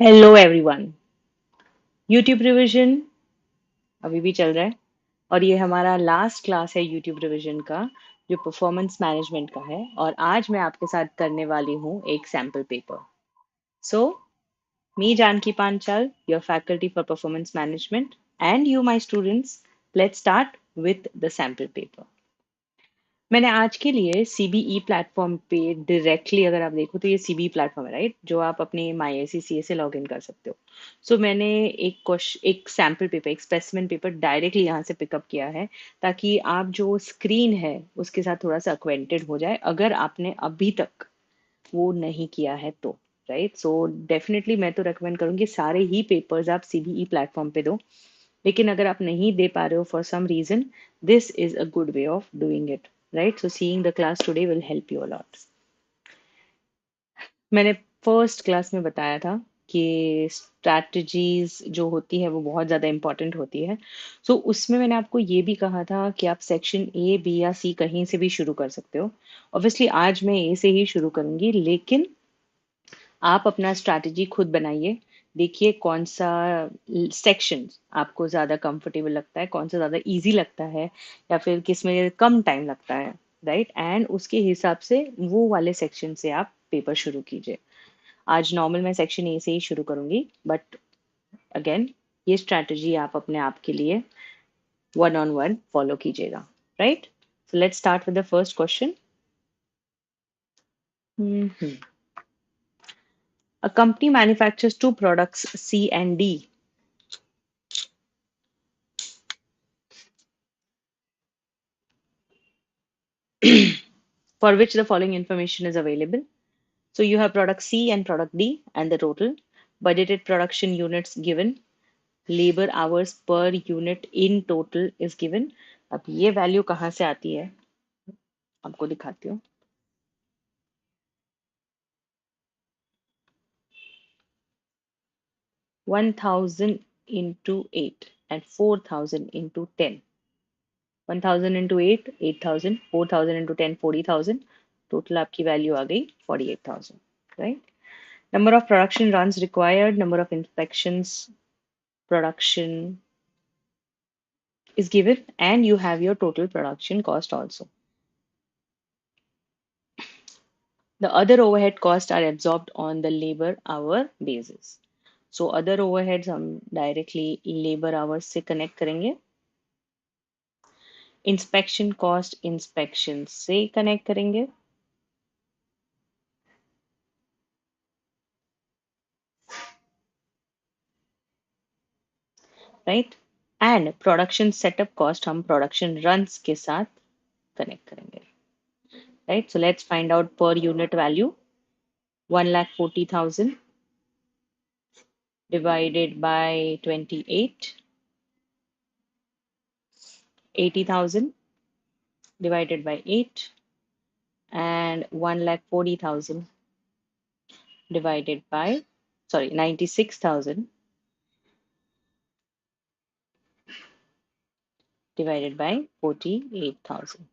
Hello everyone. YouTube revision अभी भी चल रहा है और ये हमारा लास्ट क्लास है यूट्यूब रिवीजन का, जो परफॉर्मेंस मैनेजमेंट का है। और आज मैं आपके साथ करने वाली हूँ एक sample paper. So me Janki Panchal, your faculty for performance management, and you my students, let's start with the sample paper. मैंने आज के लिए सीबीई प्लेटफॉर्म पे डायरेक्टली, अगर आप देखो तो ये सीबीई प्लेटफॉर्म है, राइट, जो आप अपने माई आईसीसीए से लॉग इन कर सकते हो। सो मैंने एक सैम्पल पेपर, एक स्पेसिमेन पेपर डायरेक्टली यहाँ से पिकअप किया है, ताकि आप जो स्क्रीन है उसके साथ थोड़ा सा अक्वेंटेड हो जाए, अगर आपने अभी तक वो नहीं किया है तो। राइट, सो डेफिनेटली मैं तो रेकमेंड करूँगी सारे ही पेपर्स आप सीबीई प्लेटफॉर्म पे दो। लेकिन अगर आप नहीं दे पा रहे हो for some reason, this is a good way of doing it. Right, so seeing the class today will help you a lot. मैंने फर्स्ट क्लास में बताया था कि स्ट्रैटेजीज जो होती है वो बहुत ज़्यादा इंपॉर्टेंट होती है। सो उसमें मैंने आपको ये भी कहा था कि आप सेक्शन ए, बी या सी कहीं से भी शुरू कर सकते हो। ऑब्वियसली आज मैं ए से ही शुरू करूंगी, लेकिन आप अपना स्ट्रैटेजी खुद बनाइए। देखिए कौन सा सेक्शन आपको ज़्यादा कंफर्टेबल लगता है, कौन सा ज़्यादा इजी लगता है, या फिर किस में कम टाइम लगता है। राइट, एंड उसके हिसाब से वो वाले सेक्शन से आप पेपर शुरू कीजिए। आज नॉर्मल मैं सेक्शन ए से ही शुरू करूंगी, बट अगेन ये स्ट्रैटेजी आप अपने आप के लिए वन ऑन वन फॉलो कीजिएगा। Right, so let's start with the first question. A company manufactures two products, C and D, for which the following information is available. So you have product C and product D and the total budgeted production units given, labor hours per unit in total is given. अब ये value कहाँ से आती है आपको दिखाती हूँ। 1000 into 8 and 4000 into 10. 1000 into 8 8000, 4000 into 10 40,000, total आपकी वैल्यू आ गई 48,000। Right, number of production runs required, number of inspections production is given, and you have your total production cost also. The other overhead costs are absorbed on the labor hour basis. So other overheads हम directly labor hours से connect करेंगे, inspection cost inspection से connect करेंगे, right, and production setup cost हम production runs के साथ connect करेंगे। Right, so let's find out per unit value. 1,40,000 divided by 28, 80,000 divided by 8, and 1,40,000 divided by, sorry, 96,000 divided by 48,000।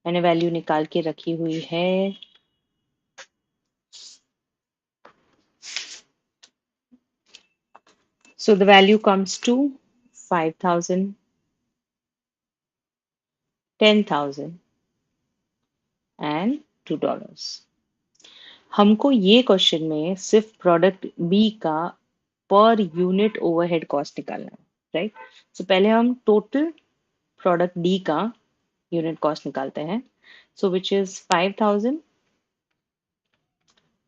मैंने value निकाल के रखी हुई है। So the value comes to 5,000, 10,000 and $2। हमको ये क्वेश्चन में सिर्फ प्रोडक्ट बी का पर यूनिट ओवरहेड कॉस्ट निकालना है। राइट, सो पहले हम टोटल प्रोडक्ट डी का यूनिट कॉस्ट निकालते हैं। सो विच इज 5,000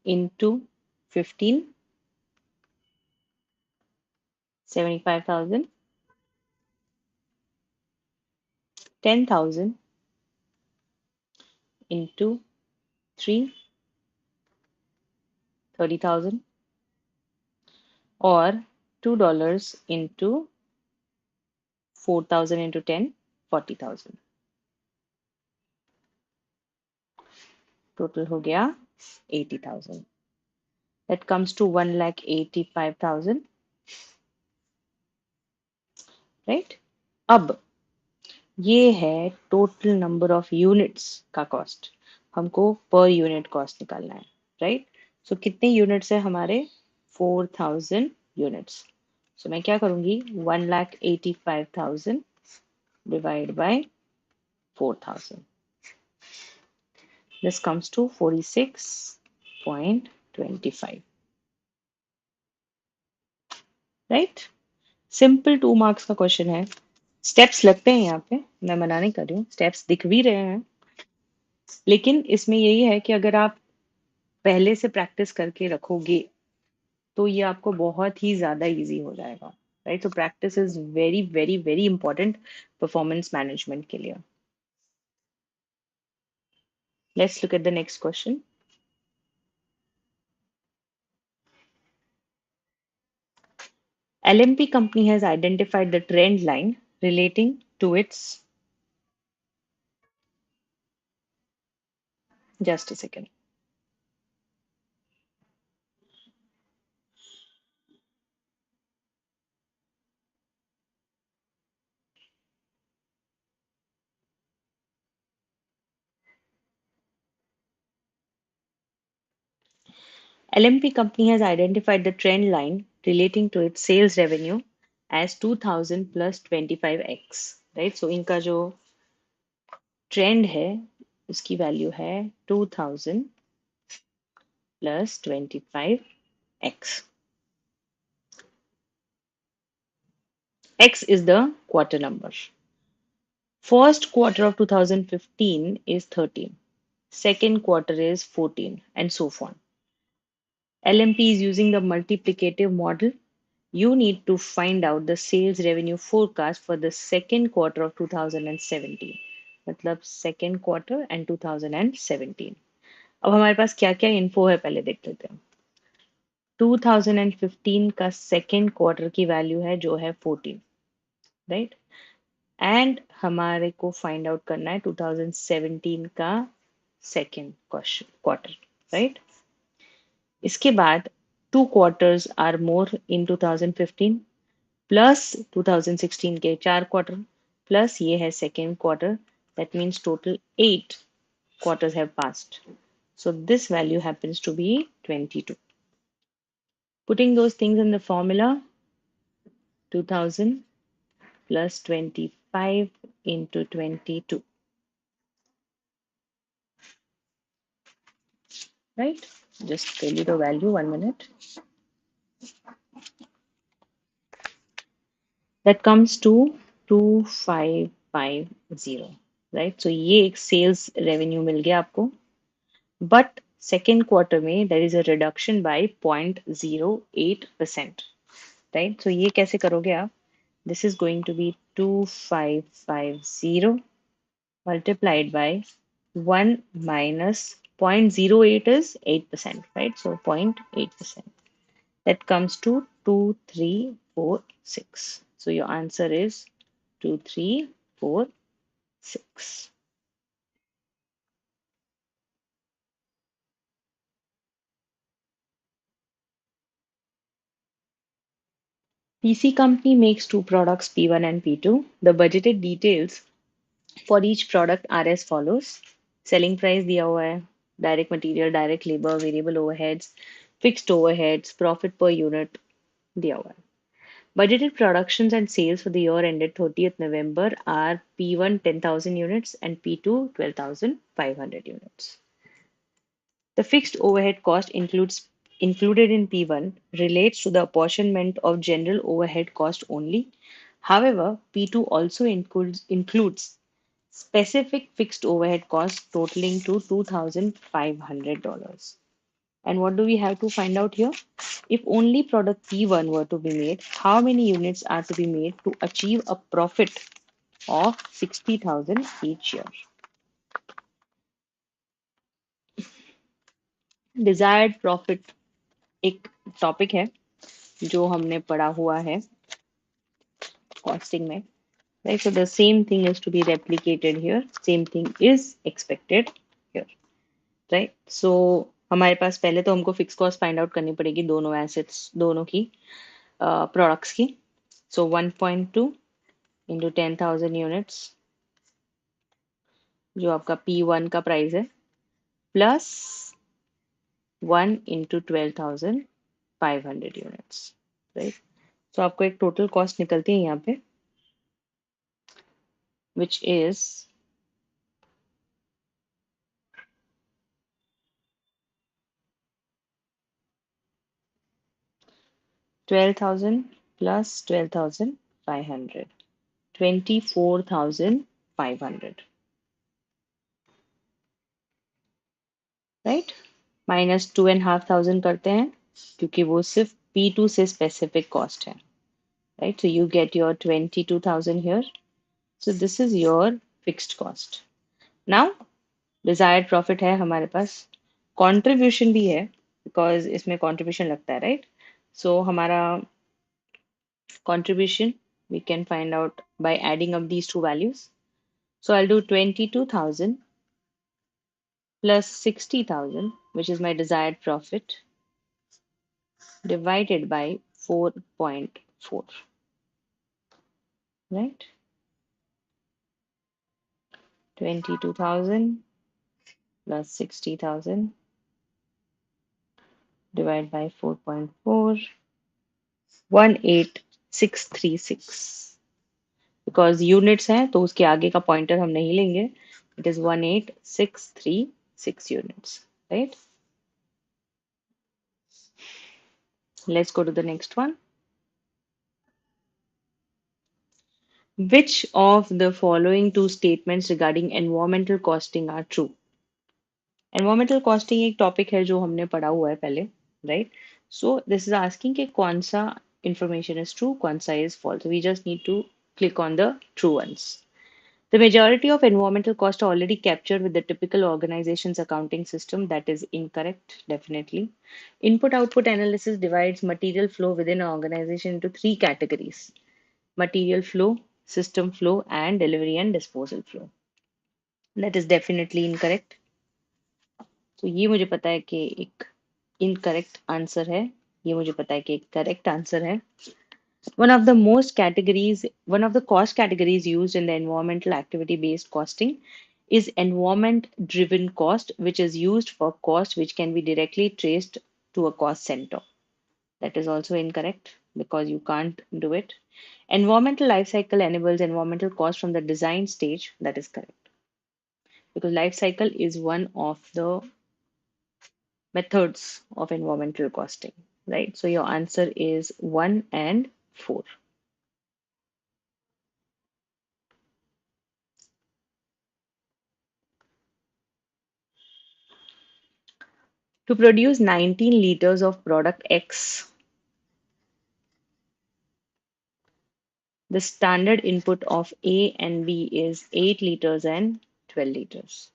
into 15, 75,000, 10,000 into 3, 30,000, और $2 into 4,000 into 10, 40,000। टोटल हो गया 80,000। That comes to 1,85,000। राइट, अब ये है टोटल नंबर ऑफ यूनिट्स का कॉस्ट, हमको पर यूनिट कॉस्ट निकालना है। राइट, सो कितने यूनिट्स है हमारे? 4,000 यूनिट्स. सो मैं क्या करूंगी, 1,85,000 divide by 4,000. This comes to 46.25. Right. Simple 2 marks का क्वेश्चन है. स्टेप्स लगते हैं यहाँ पे, मैं मना नहीं कर रही हूँ, स्टेप्स दिख भी रहे हैं, लेकिन इसमें यही है कि अगर आप पहले से प्रैक्टिस करके रखोगे तो ये आपको बहुत ही ज्यादा इजी हो जाएगा. राइट. तो practice is very very very important performance management के लिए. Let's look at the next question. LMP company has identified the trend line relating to its, just a second. LMP company has identified the trend line relating to its sales revenue as 2000 plus 25x. Right. So इनका जो trend है उसकी value है 2000 plus 25x. X is the quarter number. First quarter of 2015 is 13. Second quarter is 14, and so on. LMP is using the multiplicative model. You need to find out the sales revenue forecast for the second quarter of 2017. मतलब second quarter and 2017. अब हमारे पास क्या क्या info है पहले देख लेते हैं. 2015 का सेकेंड क्वार्टर की वैल्यू है जो है 14, राइट. एंड हमारे को फाइंड आउट करना है 2017 का सेकेंड क्वार्टर, राइट. इसके बाद 2 quarters are more in 2015 plus 2016 के 4 क्वार्टर प्लस ये है second quarter. That means total 8 quarters have passed. So this value happens to be 22. Putting those things in the formula, 2000 plus 25 into 22. Right? Just tell you the value, 1 minute. That comes to 2550. Right? So ये एक sales revenue मिल गया आपको. But second quarter में there is a reduction by 0.08%. Right? So ये कैसे करोगे आप? This is going to be 2550 multiplied by 1 minus 0.08 is 8%, right? So 0.8%. That comes to 2346. So your answer is 2346. PC company makes 2 products, P1 and P2. The budgeted details for each product are as follows. Selling price दिया हुआ है, direct material, direct labor, variable overheads, fixed overheads, profit per unit दिया हुआ है. Budgeted productions and sales for the year ended 30th November are P1 10,000 units and P2 12,500 units. The fixed overhead cost included in P1 relates to the apportionment of general overhead cost only. However, P2 also includes specific fixed overhead costs totaling to $2,500. And what do we have to find out here? If only product P1 were to be made, how many units are to be made to achieve a profit of 60,000 each year? Desired profit एक topic है जो हमने पढ़ा हुआ है costing में. Right, so the same thing is to be replicated here. Same thing is expected here. Right, so हमारे पास पहले तो हमको फिक्स कॉस्ट फाइंड आउट करनी पड़ेगी दोनों एसेट्स, दोनों की प्रोडक्ट्स की. सो 1.2 इंटू 10,000 यूनिट्स जो आपका P1 का प्राइस है, प्लस 1 इंटू 12,000 500 यूनिट्स, राइट। तो आपको एक टोटल कॉस्ट निकलती है यहाँ पे, which is 12,000 plus 12,500, 24,500, right. Minus 2,500 करते हैं क्योंकि वो सिर्फ P2 से स्पेसिफिक कॉस्ट है, right. So you get your 22,000 here. So this is your fixed cost. Now desired profit है हमारे पास, contribution भी है because इसमें contribution लगता है, right? So हमारा contribution we can find out by adding up these two values. So I'll do 22,000 plus 60,000, which is my desired profit, divided by 4.4, right? 22,000 plus 60,000 divided by 4.4, 18636, because units हैं तो उसके आगे का pointer हम नहीं लेंगे, it is 18636 units, right. Let's go to the next one. Which of the following two statements regarding environmental costing are true? Environmental costing एक topic है जो हमने पढ़ा हुआ है पहले, right. So this is asking कि कौन सा इंफॉर्मेशन इज ट्रू, कौन सा is false. We just need to click on the true ones. The majority of environmental costs are already captured with the typical organization's accounting system. That is incorrect, definitely. Input-output analysis divides material flow within an organization into three categories: material flow, system flow, and delivery and disposal flow. That is definitely incorrect. तो ये मुझे पता है कि एक incorrect answer है, ये मुझे पता है कि एक correct answer है. One of the cost categories used in the environmental activity based costing is environment driven cost, which is used for cost which can be directly traced to a cost center. That is also incorrect because you can't do it. Environmental life cycle enables environmental cost from the design stage. That is correct because life cycle is one of the methods of environmental costing, right? So your answer is 1 and 4. To produce 19 liters of product X, the standard input of A and B is 8 liters and 12 liters.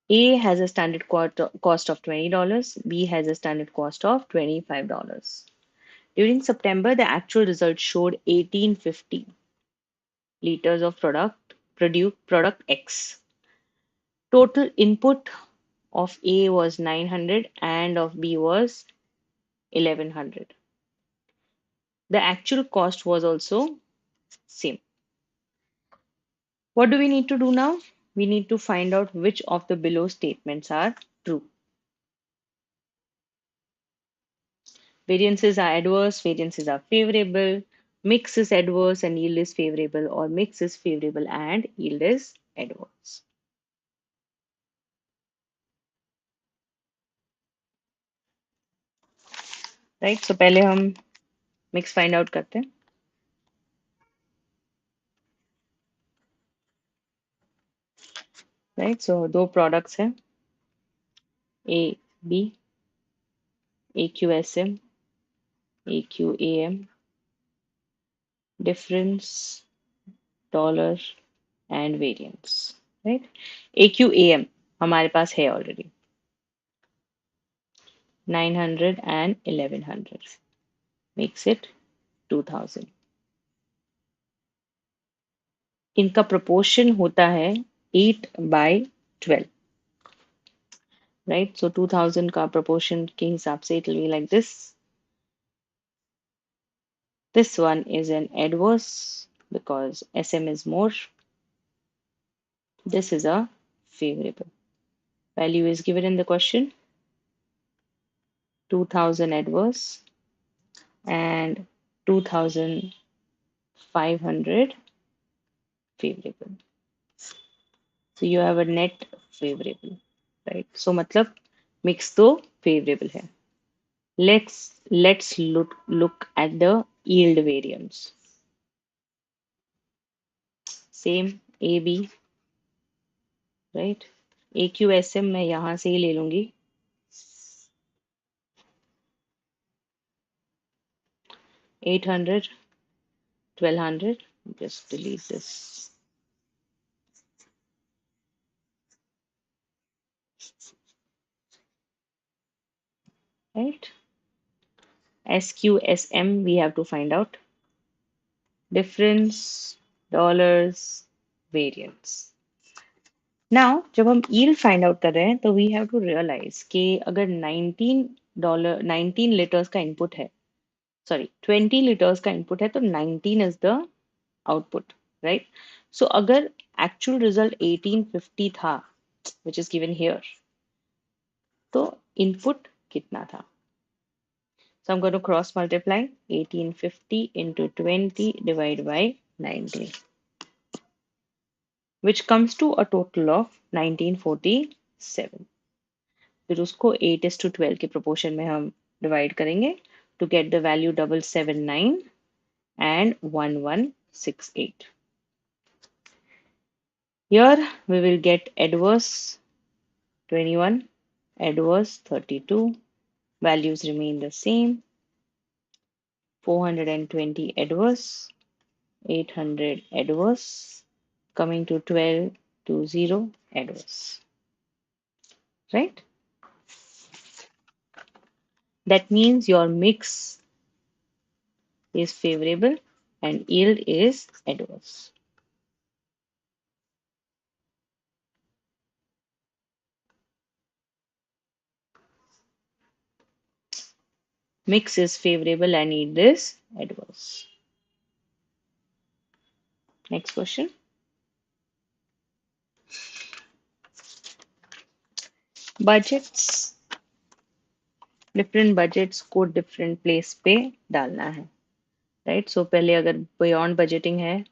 A has a standard cost of $20, B has a standard cost of $25. During September, the actual result showed 1850 liters of product X. Total input of A was 900 and of B was 1100. The actual cost was also same. What do we need to do now? We need to find out which of the below statements are true. Variances are adverse, variances are favorable, mix is adverse and yield is favorable, or mix is favorable and yield is adverse. Right? So पहले हम mix find out करते हैं. Right? So दो products हैं, A, B, AQSM, AQAM, difference, dollar and variance. Right? AQAM हमारे पास है already. 900 and 1100 makes it 2000. इनका proportion होता है 8/12, right? So 2000 का proportion के हिसाब से it will be like this. This one is an adverse because SM is more. This is a favorable. Value is given in the question. 2000 adverse, and 2500 favorable. So you have a net favorable, right? So मतलब mix तो favorable है. Let's look at the yield variance. Same A B, right? AQSM मैं यहाँ से ही ले लूंगी. 800, 1200. Just delete this. Right? SQSM we have to find out. Difference, dollars, variance. Now जब हम yield find out कर रहे हैं तो we have to realize कि अगर $19 liters का input है, sorry 20 liters का input है तो 19 is the output, right? So अगर actual result 1850 था, which is given here, तो input कितना था? So I'm going to cross multiply 1850 into 20 divided by 19, which comes to a total of 1947. फिर उसको 8:12 के proportion में हम divide करेंगे to get the value 779 and 1168. Here we will get adverse 21, adverse 32. Values remain the same. 420 adverse, 800 adverse, coming to 1220 adverse, right? That means your mix is favorable and yield is adverse. Mix is favorable and yield is adverse. Next question. Budgets. Different budgets को different place पे डालना है, right? So पहले अगर beyond budgeting है,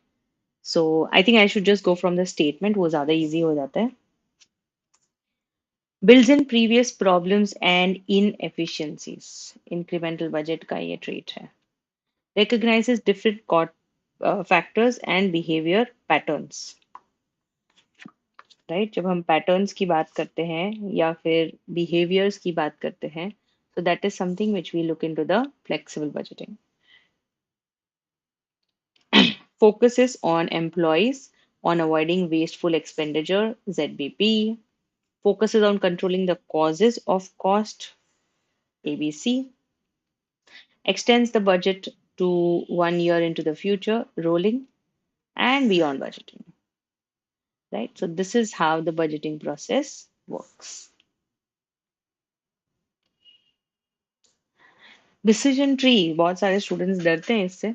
so I think I should just go from the statement, वो ज़्यादा easy हो जाता है. Builds in previous problems and inefficiencies. Incremental budget का ये trait है. Recognizes different factors and behavior patterns. Right? जब हम patterns की बात करते हैं या फिर behaviors की बात करते हैं, so that is something which we look into the flexible budgeting. Focuses on employees, on avoiding wasteful expenditure, ZBP. Focuses on controlling the causes of cost, ABC. Extends the budget to 1 year into the future, rolling, and beyond budgeting. Right? So this is how the budgeting process works. Decision tree, बहुत सारे students डरते हैं इससे,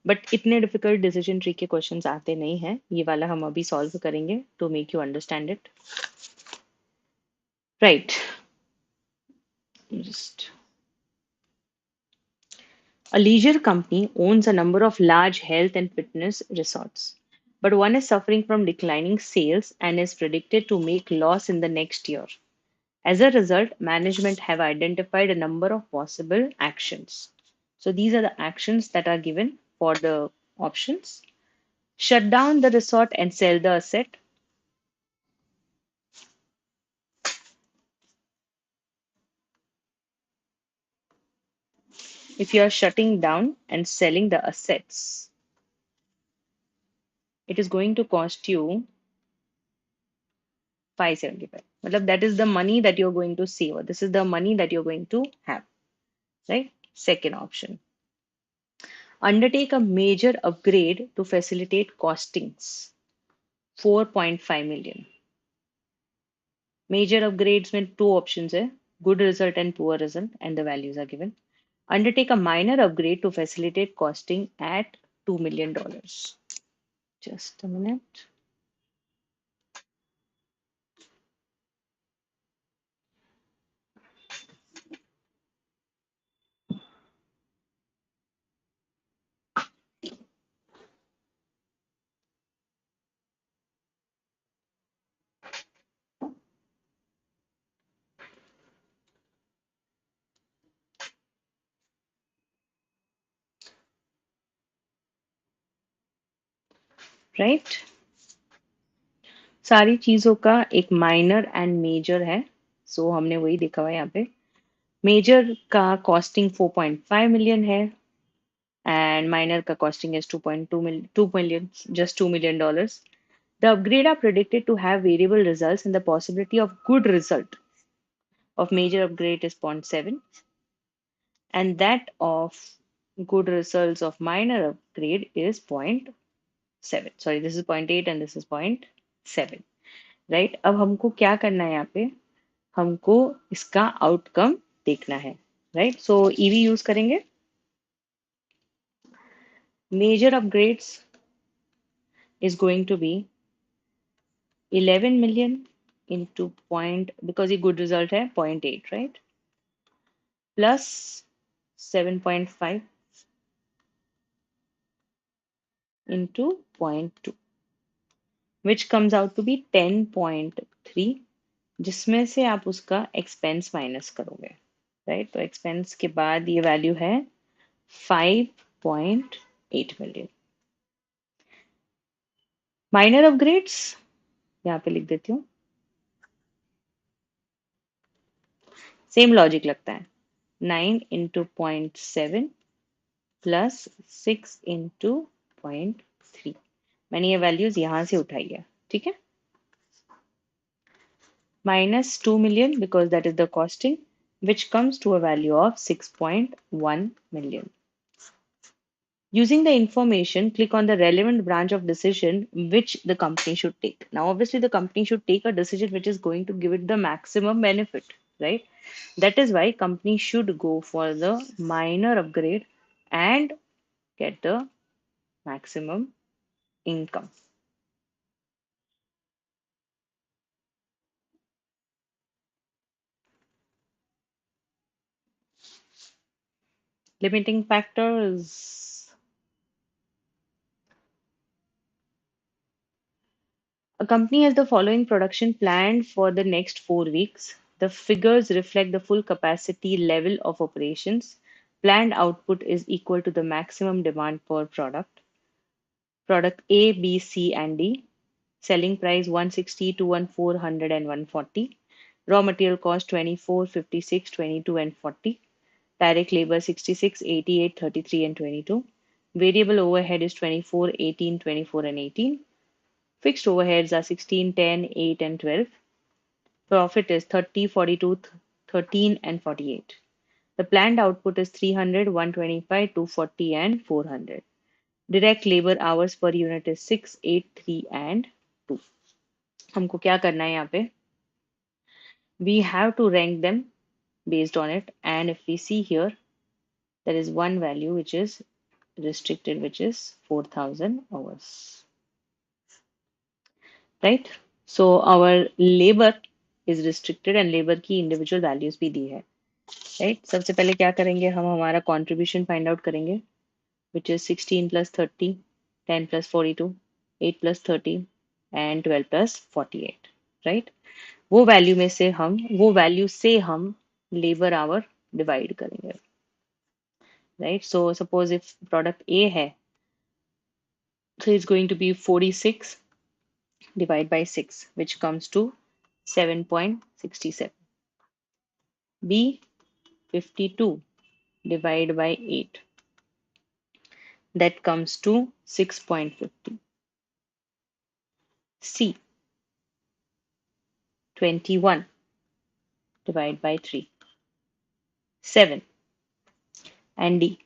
but इतने difficult decision tree के questions आते नहीं हैं. ये वाला हम अभी solve करेंगे to make you understand it. Right. Just a leisure company owns a number of large health and fitness resorts, but one is suffering from declining sales and is predicted to make loss in the next year. As a result, management have identified a number of possible actions. So these are the actions that are given for the options. Shut down the resort and sell the asset. If you are shutting down and selling the assets, it is going to cost you 575. Matlab, that is the money that you're going to save, or this is the money that you're going to have, right? Second option. Undertake a major upgrade to facilitate costings. 4.5 million. Major upgrades में two options है, good result and poor result, and the values are given. Undertake a minor upgrade to facilitate costing at $2 million. Just a minute. Right. सारी चीजों का एक minor and major है, सो हमने वही देखा हुआ है यहाँ पे। मेजर का कॉस्टिंग 4.5 मिलियन है एंड माइनर का costing is 2 million, just $2 million. The upgrade are predicted to have variable results, and the possibility of good result of major upgrade is zero point 0.7, and that of good results of minor upgrade is zero point 0.7. Sorry, this is 0.8 and this is 0.7. Right, अब हमको क्या करना है यहाँ पे, हमको इसका outcome देखना है। राइट, सो ईवी यूज करेंगे। Major upgrades is going to be 11 million into point, because ये good result है 0.8, right, plus 7.5 into 0.2, which comes out to be 10.3, जिसमें से आप उसका एक्सपेंस माइनस करोगे। राइट, तो एक्सपेंस के बाद ये वैल्यू है 5.8 मिलियन। माइनर अपग्रेड्स यहाँ पे लिख देती हूँ, सेम लॉजिक लगता है। 9 into 0.7 प्लस 6 into 0.3, मैंने ये वैल्यूज यहाँ से उठाई है। ठीक है, minus 2 million because that is the costing, which comes to a value of 6.1 million. Using the information, click on the relevant branch of decision which the company should take. Now, obviously, the company should take a decision which is going to give it the maximum benefit, right? That is why company should go for the minor upgrade and get the maximum income. Limiting factors. A company has the following production planned for the next 4 weeks. The figures reflect the full capacity level of operations. Planned output is equal to the maximum demand per product. Product A, B, C, and D. Selling price 160, 214, 100, and 140. Raw material cost 24, 56, 22, and 40. Direct labor 66, 88, 33, and 22. Variable overhead is 24, 18, 24, and 18. Fixed overheads are 16, 10, 8, and 12. Profit is 30, 42, 13, and 48. The planned output is 300, 125, 240, and 400. Direct labor hours per unit is 6, 8, 3, and 2. हमको क्या करना है यहाँ पे? We have to rank them based on it, and if we see here, there is one value which is restricted, which is 4,000 hours. Right? So our labor is restricted and labor की individual values भी दी है। Right? सबसे पहले क्या करेंगे, हम हमारा contribution find out करेंगे, which is 16 plus 30, 10 plus 42, 8 plus 13, and 12 plus 48. Right? वो वैल्यू से हम labor hour divide करेंगे। Right? So suppose if product A है, so it's going to be 46 divided by 6, which comes to 7.67. B, 52 divided by 8, that comes to 6.50. C, 21 divided by 3, 7. And D,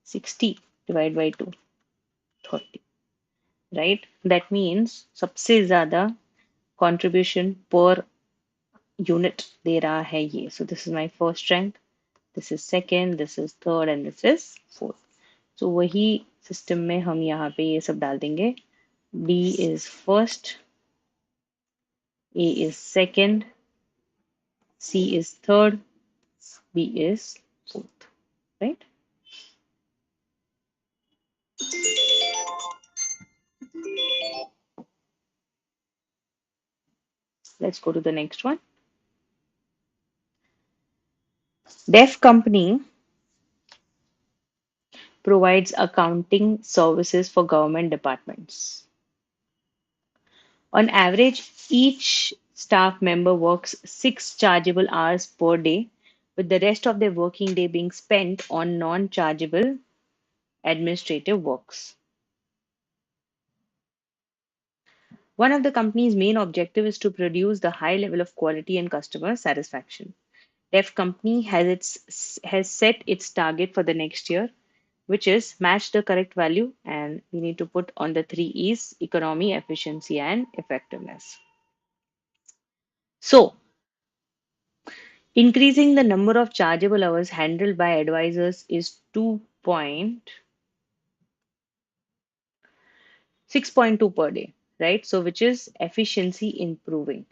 60 divided by 2, 30. Right? That means सबसे ज़्यादा contribution per unit दे रहा है ये. So this is my first rank, this is second, this is third, and this is fourth. So वही system में हम यहाँ पे ये सब डाल देंगे. D is first, A is second, C is third, B is fourth. Right? Let's go to the next one. Def company provides accounting services for government departments. On average, each staff member works 6 chargeable hours per day, with the rest of their working day being spent on non chargeable administrative works. One of the company's main objectives is to produce the high level of quality and customer satisfaction. Def company has set its target for the next year, which is match the correct value, and we need to put on the 3 E's: economy, efficiency, and effectiveness. So, increasing the number of chargeable hours handled by advisors is 6.2 per day, right? So, which is efficiency improving.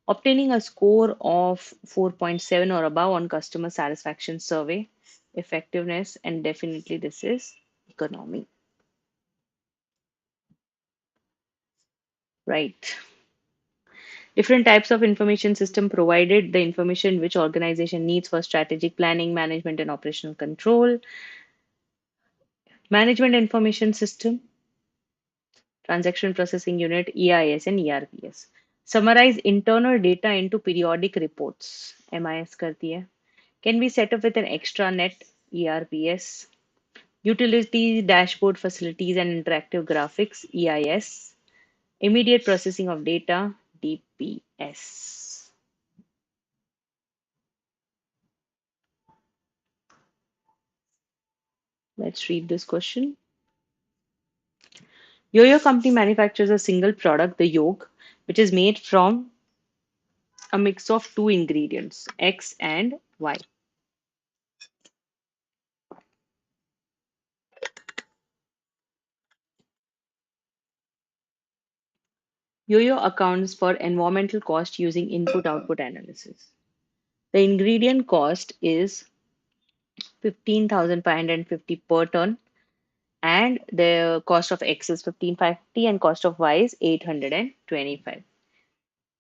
Obtaining a score of 4.7 or above on customer satisfaction survey, effectiveness, and definitely this is economy, right? Different types of information system provided the information which organization needs for strategic planning, management, and operational control. Management information system, transaction processing unit, EIS, and ERPS. Summarize internal data into periodic reports. MIS करती है. Can be set up with an extranet, ERPS. Utility dashboard facilities and interactive graphics, EIS. Immediate processing of data, DPS. Let's read this question. Yo-Yo company manufactures a single product, the yolk, which is made from a mix of two ingredients, X and Y. Yo-Yo accounts for environmental cost using input-output analysis. The ingredient cost is 15,550 per ton, and the cost of X is 1550 and cost of Y is 825.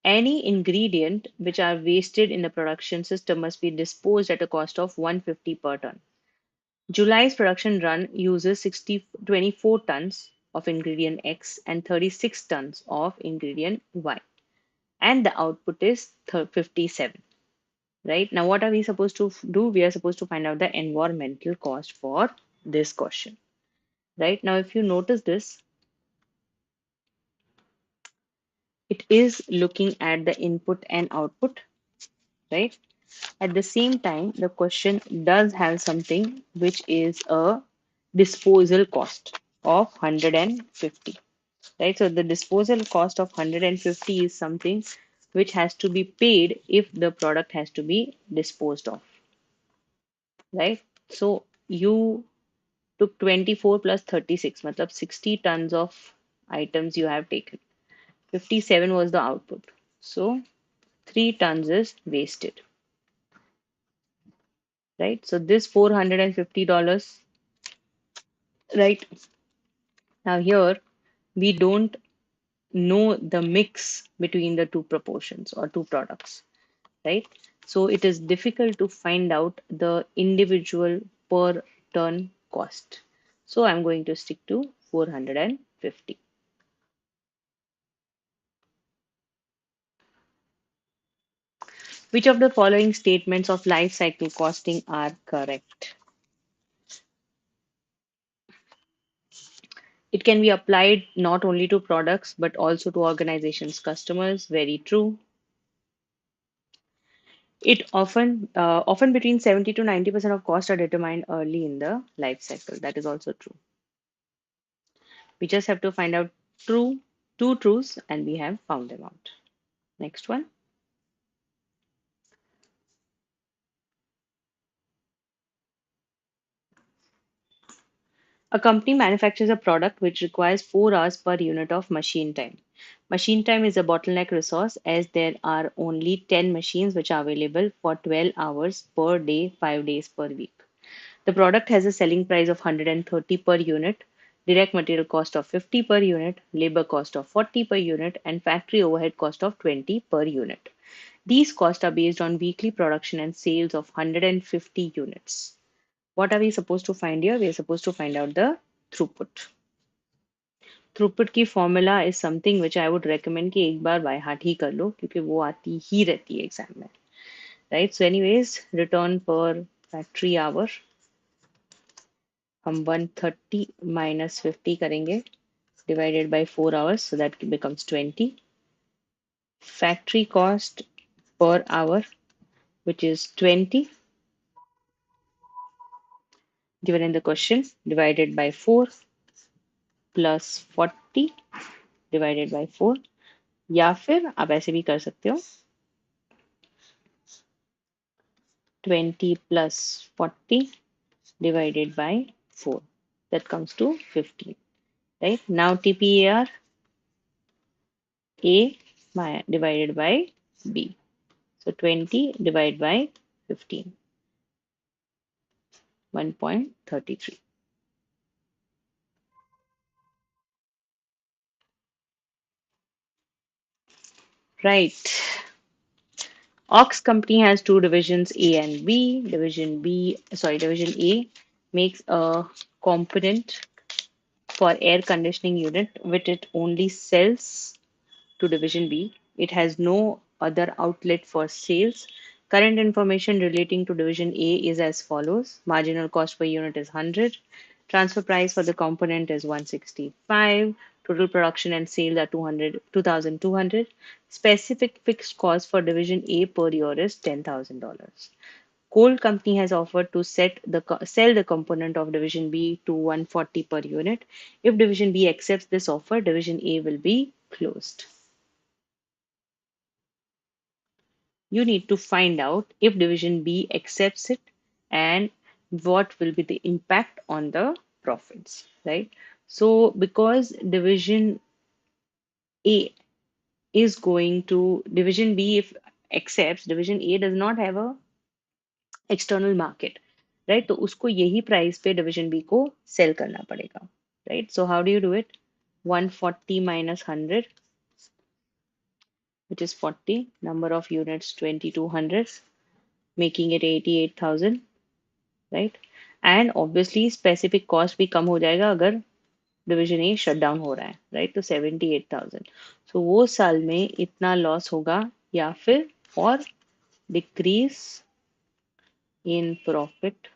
Any ingredient which are wasted in the production system must be disposed at a cost of 150 per ton. July's production run uses 24 tons of ingredient X and 36 tons of ingredient Y, and the output is 57. Right now, what are we supposed to do? We are supposed to find out the environmental cost for this question. Right now, if you notice this, it is looking at the input and output, right? At the same time, the question does have something which is a disposal cost of 150, right? So the disposal cost of 150 is something which has to be paid if the product has to be disposed of, right? So you took 24 plus 36, matlab 60 tons of items you have taken. 57 was the output. So 3 tons is wasted, right? So this $450, right? Now here we don't know the mix between the two proportions or two products, right? So it is difficult to find out the individual per ton cost. So I'm going to stick to 450. Which of the following statements of life cycle costing are correct? It can be applied not only to products but also to organizations' customers. Very true. It often between 70 to 90% of costs are determined early in the life cycle. That is also true. We just have to find out two truths, and we have found them out. Next one. A company manufactures a product which requires 4 hours per unit of machine time. Machine time is a bottleneck resource as there are only 10 machines which are available for 12 hours per day, 5 days per week. The product has a selling price of 130 per unit, direct material cost of 50 per unit, labor cost of 40 per unit, and factory overhead cost of 20 per unit. These costs are based on weekly production and sales of 150 units. What are we supposed to find here? We are supposed to find out the throughput. Throughput की formula is something which I would recommend कि एक बार by heart ही कर लो क्योंकि वो आती ही रहती है exam में, राइट? सो एनीवेज रिटर्न पर फैक्ट्री आवर हम 130 माइनस 50 करेंगे divided by 4 hours, so that becomes 20. Factory cost per hour, which is 20, given in the question, divided by 4 plus 40 divided by 4, या फिर आप ऐसे भी कर सकते हो 20 plus 40 divided by 4, that comes to 15, right? Now TPAR A divided by B, so 20 divided by 15, 1.33. Right. Ox company has two divisions, A and B. Division A makes a component for air conditioning unit, which it only sells to Division B. It has no other outlet for sales. Current information relating to Division A is as follows. Marginal cost per unit is 100. Transfer price for the component is 165. Total production and sale are 2,200. Specific fixed cost for Division A per year is $10,000. Coal company has offered to sell the component of Division B to 140 per unit. If Division B accepts this offer, Division A will be closed. You need to find out if Division B accepts it and what will be the impact on the profits, right? So, because Division A is going to Division B, if accepts, Division A does not have a external market, right? तो उसको यही price पे Division B को cell करना पड़ेगा, right? So how do you do it? 140 minus 100, which is 40, number of units 2200, making it 88,000, right? And obviously specific cost भी कम हो जाएगा अगर डिवीजन ए शट डाउन हो रहा है, राइट? तो 78,000, सो वो साल में इतना लॉस होगा, या फिर और decrease in profit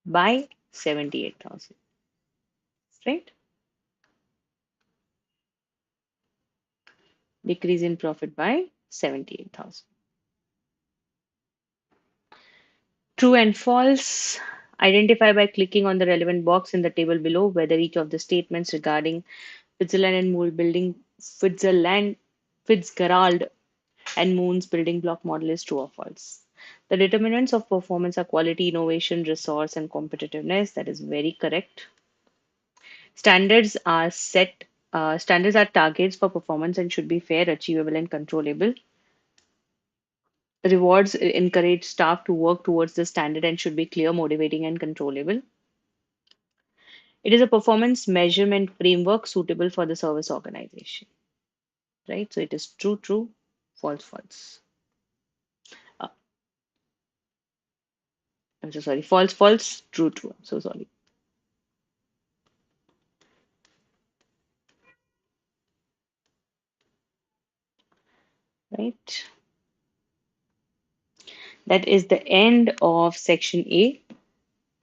by 78,000, right? Decrease in profit by 78,000. True and false. Identify by clicking on the relevant box in the table below whether each of the statements regarding Fitzgerald and Moore building Fitzgerald and Moon's building block model is true or false. The determinants of performance are quality, innovation, resource, and competitiveness. That is very correct. Standards are set. Standards are targets for performance and should be fair, achievable, and controllable. Rewards encourage staff to work towards the standard and should be clear, motivating, and controllable. It is a performance measurement framework suitable for the service organization. Right? So it is true, true, false, false. Uh, I'm so sorry. False, false, true, true. I'm so sorry. Right? That is the end of section A.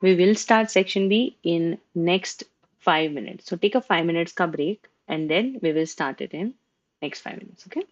We will start section B in next 5 minutes. So take a 5 minutes ka break and then we will start it in next 5 minutes. Okay.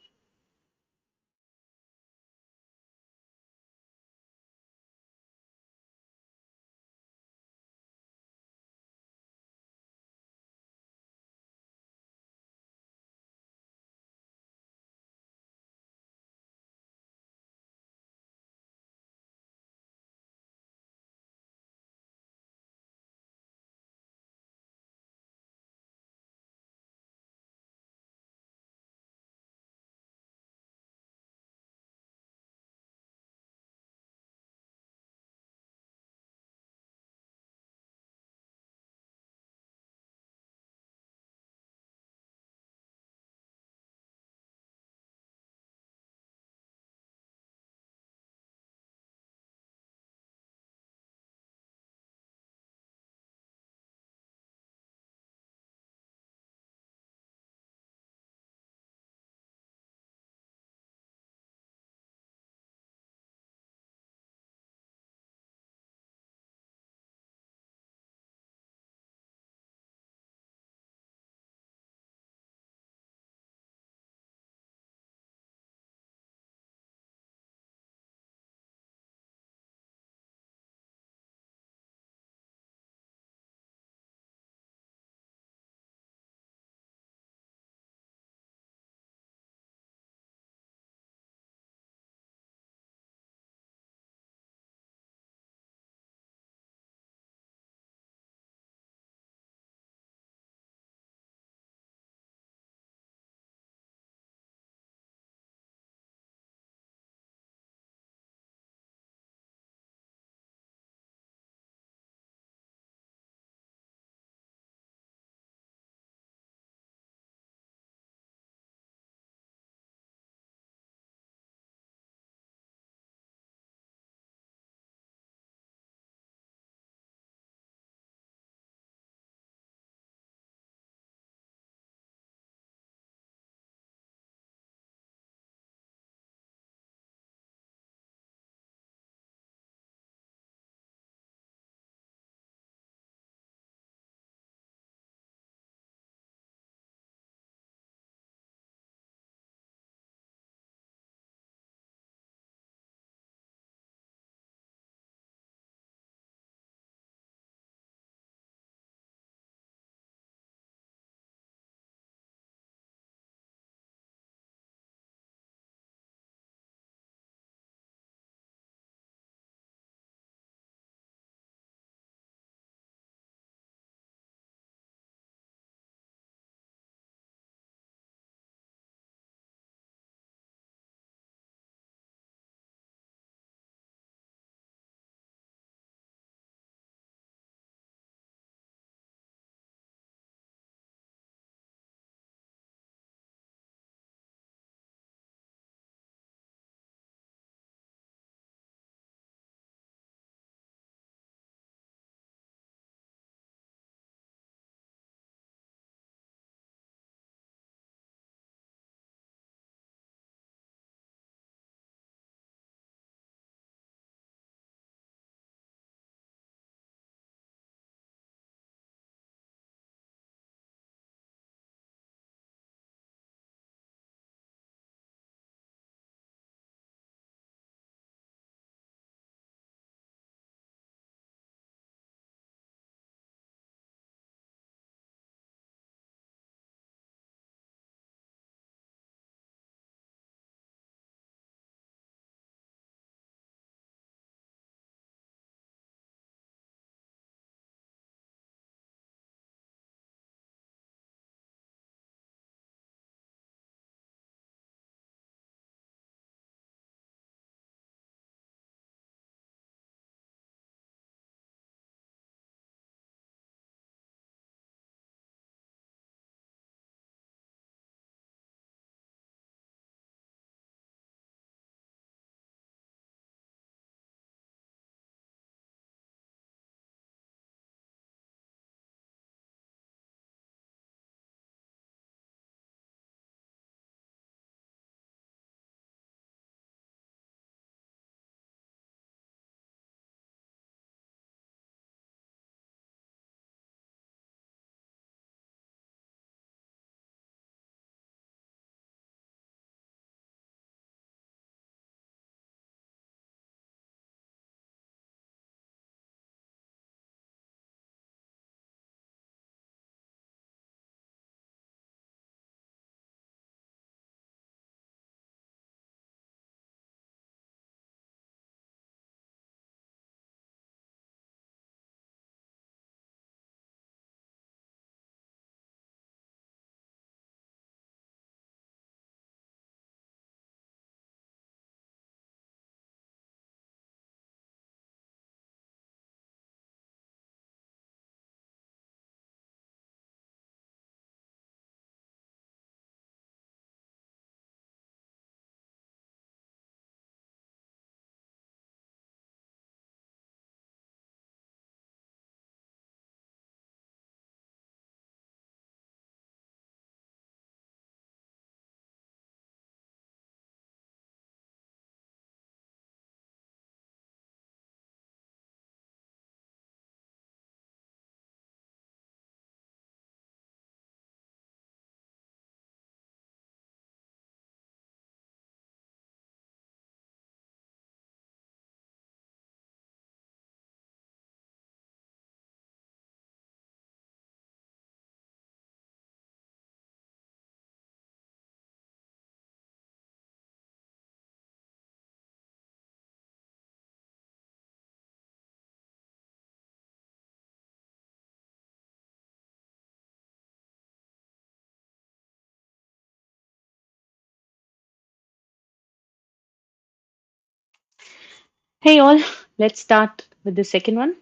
Hey all, let's start with the second one.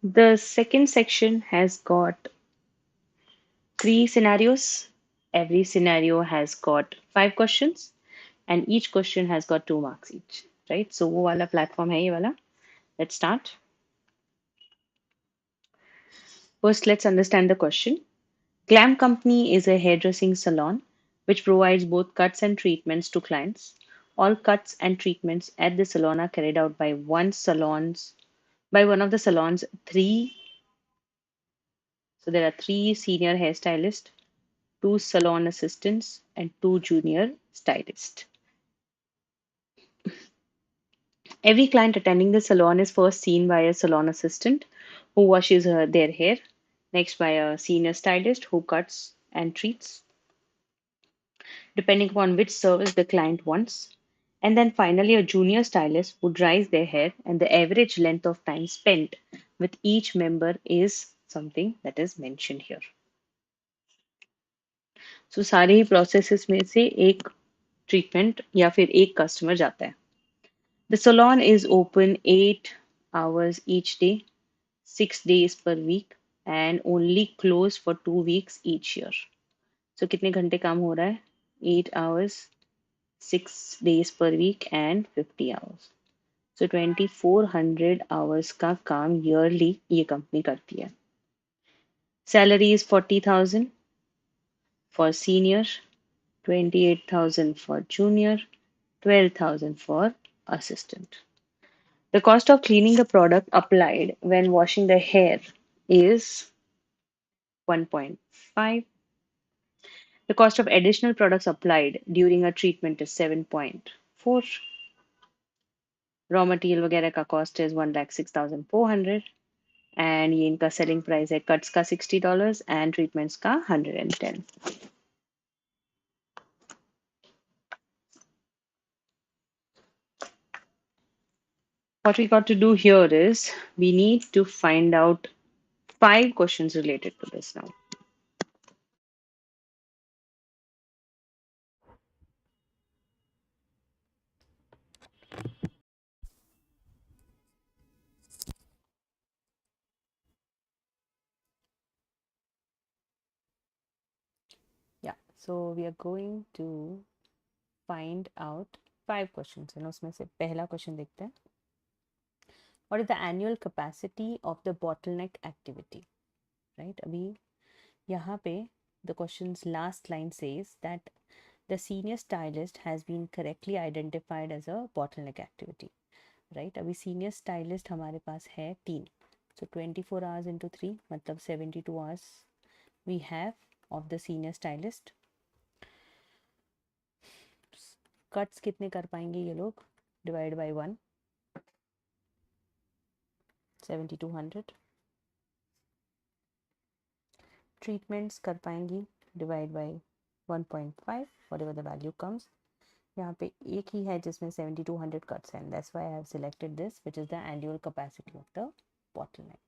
The second section has got three scenarios. Every scenario has got 5 questions, and each question has got 2 marks each, right? So वो वाला platform है ये वाला. Let's start. First, let's understand the question. Glam Company is a hairdressing salon which provides both cuts and treatments to clients. All cuts and treatments at the salon are carried out by one of the salon's three. So there are 3 senior hairstylists, 2 salon assistants, and 2 junior stylists. Every client attending the salon is first seen by a salon assistant who washes their hair, next by a senior stylist who cuts and treats, depending upon which service the client wants, and then finally a junior stylist who dries their hair, and the average length of time spent with each member is something that is mentioned here. So सारे ही processes में से एक treatment या फिर एक customer जाता है. The salon is open 8 hours each day, 6 days per week, and only closed for 2 weeks each year. So कितने घंटे काम हो रहा है? 8 hours, 6 days per week, and 50 hours. So 2400 hours का काम yearly ये कंपनी करती है. Salary is 40,000 for senior, 28,000 for junior, 12,000 for assistant. The cost of cleaning the product applied when washing the hair is 1.5. The cost of additional products applied during a treatment is 7.4. Raw material वगैरह का cost is 1,06,400 and ये इनका selling price है cuts का $60 and treatments का 110. What we got to do here is we need to find out 5 questions related to this now. Yeah, so we are going to find out 5 questions. And उसमें से पहला question देखते हैं. What is the annual capacity of the bottleneck activity? Right? अभी यहाँ पे the question's last line says that the senior stylist has been correctly identified as a bottleneck activity. Right? अभी senior stylist हमारे पास है 3. So 24 hours into 3 मतलब 72 hours we have of the senior stylist. Cuts कितने कर पाएंगे ये लोग? Divide by 1. 7200. Treatments कर पाएंगी divide by 1.5 whatever the value comes. यहाँ पे एक ही है जिसमें 7200 cuts हैं. That's why I have selected this, which is the annual capacity of the bottleneck.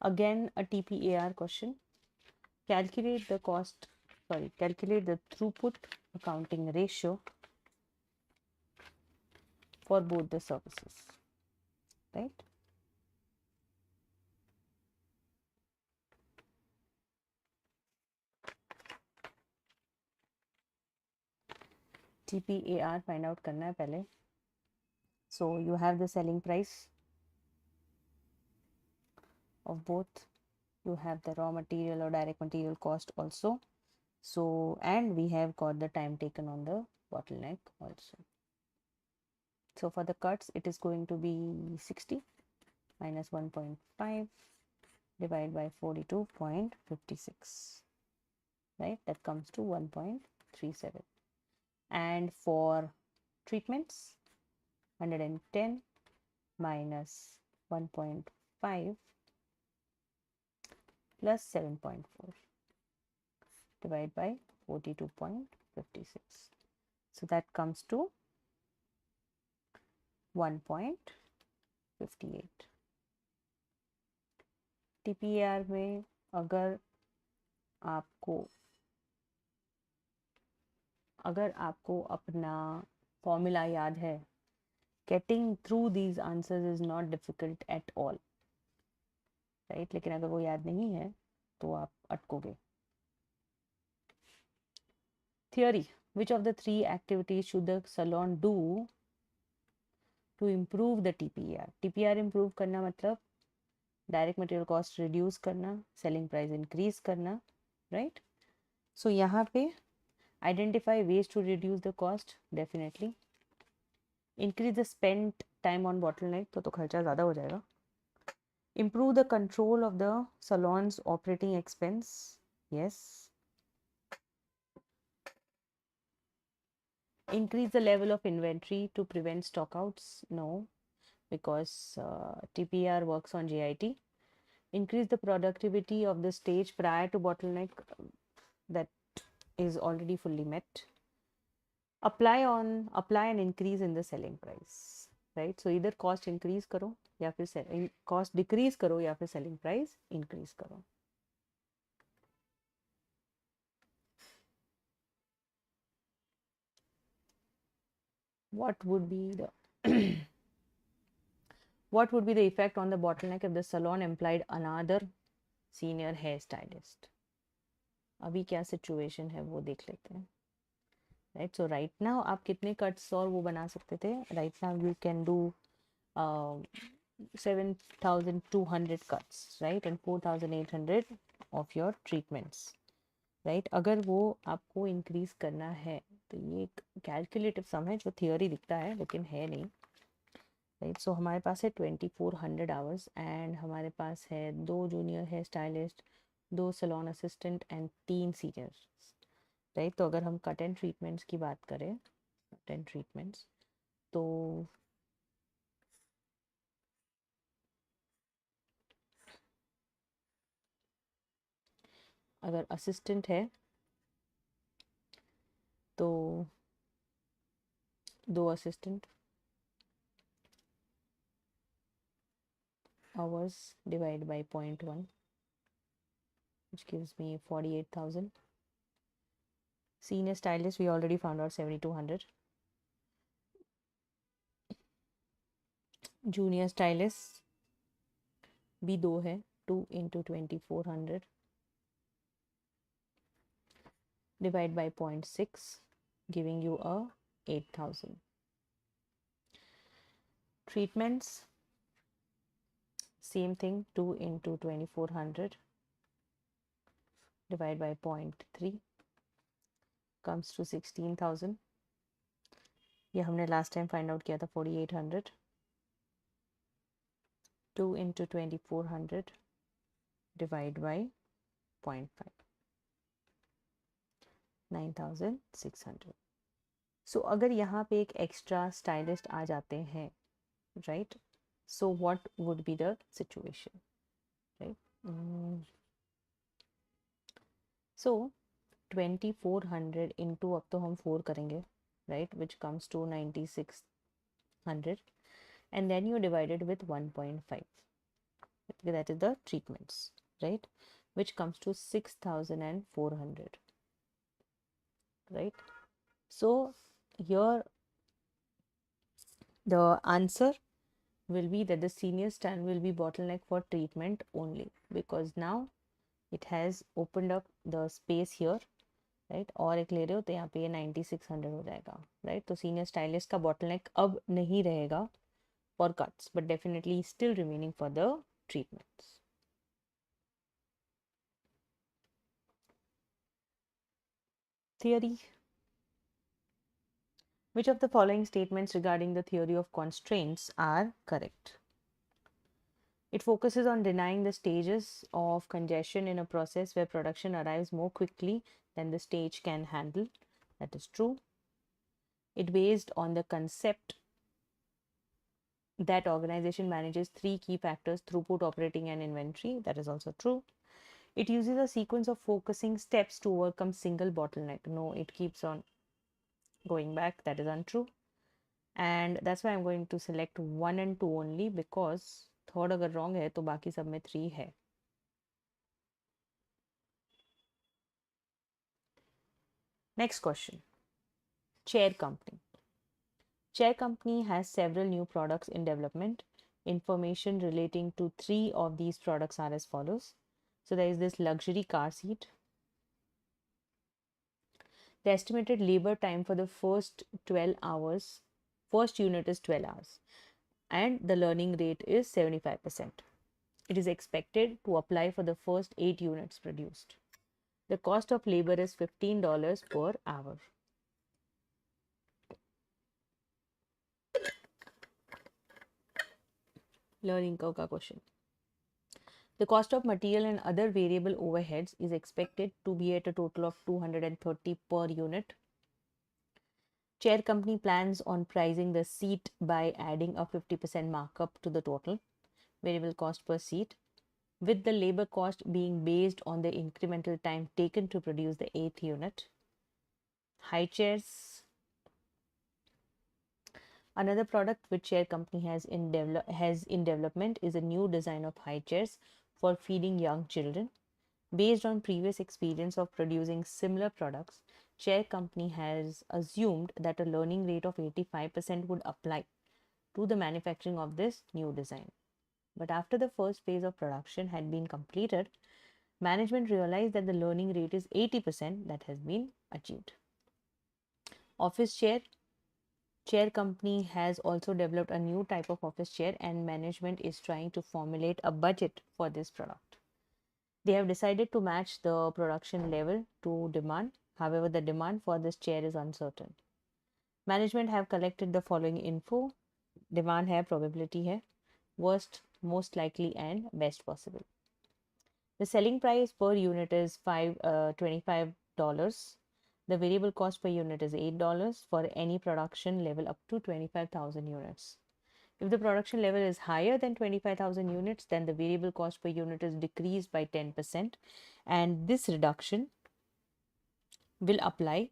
Again, a TPAR question. Calculate the throughput accounting ratio for both the services. Right? TPAR find out करना है पहले. So you have the selling price of both. You have the raw material or direct material cost also. So, and we have got the time taken on the bottleneck also. So for the cuts, it is going to be 60 minus 1.5 divided by 42.56. Right? That comes to 1.37. And for treatments, 110 minus 1.5 plus 7.4 divided by 42.56. So that comes to 1.58. TPAR में अगर आपको अपना formula याद है, getting through these answers is not difficult at all, right? लेकिन अगर वो याद नहीं है तो आप अटकोगे. Theory: which of the three activities should the salon do to improve the TPAR? TPAR improve करना मतलब डायरेक्ट मटेरियल कॉस्ट रिड्यूस करना, सेलिंग प्राइस इंक्रीज करना, राइट? सो यहाँ पे identify ways to reduce the cost, definitely. Increase the spend time on bottleneck, तो खर्चा ज़्यादा हो जाएगा. Improve the control of the salons operating expense, yes. Increase the level of inventory to prevent stockouts, no, because TPR works on JIT. Increase the productivity of the stage prior to bottleneck, that is already fully met. Apply an increase in the selling price, right? So either cost increase करो या फिर cost decrease करो या फिर selling price increase करो. What would be the effect on the bottleneck if the salon employed another senior hairstylist? अभी क्या situation है वो देख लेते हैं, right? So right now आप कितने cuts और वो बना सकते थे? Right now you can do 7,200 cuts, right? And 4,800 of your treatments, right? अगर वो आपको increase करना है तो ये एक calculative sum है जो theory दिखता है लेकिन है नहीं, right? So हमारे पास है 2,400 hours and हमारे पास है 2 junior hair stylist, 2 salon assistant and 3 seniors, right? तो अगर हम cut and treatments की बात करें, cut and treatments, तो अगर assistant है तो 2 assistant hours divided by 0.1, which gives me 48,000. Senior stylist we already found out 7,200. Junior stylist भी 2 है, 2 into 2,400 divide by 0.6 giving you a 8,000. Treatments, same thing, 2 into 2,400 divide by 0.3 comes to 16,000. ये हमने last time find out किया था 4,800. 2 into 2,400 divide by 0.5, 9,600. So अगर यहाँ पे एक extra stylist आ जाते हैं, right? So what would be the situation, right? So 2,400 into, अब तो हम 4 करेंगे, right? Which comes to 9,600 and then you divide it with 1.5. That is the treatments, right? Which comes to 6,400, right? So here the answer will be that the senior stand will be bottleneck for treatment only, because now it has opened up the space here, right? और एक ले रहे हो तो यहाँ पे ये 9,600 हो जाएगा, right? तो senior stylist का bottleneck अब नहीं रहेगा for cuts, but definitely still remaining for the treatments. Theory. Which of the following statements regarding the theory of constraints are correct? It focuses on denying the stages of congestion in a process where production arrives more quickly than the stage can handle. That is true. It based on the concept that organization manages 3 key factors: throughput, operating, and inventory. That is also true. It uses a sequence of focusing steps to overcome single bottleneck. No, it keeps on going back. That is untrue. And that's why I'm going to select 1 and 2 only, because third अगर wrong है तो बाकी सब में 3 है. Next question. Chair company. Chair company has several new products in development. Information relating to 3 of these products are as follows. So there is this luxury car seat. The estimated labor time for the first 12 hours, first unit is 12 hours, and the learning rate is 75%. It is expected to apply for the first 8 units produced. The cost of labor is $15 per hour. Learning curve का question. The cost of material and other variable overheads is expected to be at a total of $230 per unit. Chair company plans on pricing the seat by adding a 50% markup to the total variable cost per seat, with the labor cost being based on the incremental time taken to produce the 8th unit. High chairs. Another product which chair company has in development is a new design of high chairs for feeding young children. Based on previous experience of producing similar products, chair company has assumed that a learning rate of 85% would apply to the manufacturing of this new design. But after the first phase of production had been completed, management realized that the learning rate is 80% that has been achieved. Office chair. Chair company has also developed a new type of office chair, and management is trying to formulate a budget for this product. They have decided to match the production level to demand. However, the demand for this chair is uncertain. Management have collected the following info. Demand है, probability है, worst, most likely and best possible. The selling price per unit is $25. The variable cost per unit is $8 for any production level up to 25,000 units. If the production level is higher than 25,000 units, then the variable cost per unit is decreased by 10%, and this reduction will apply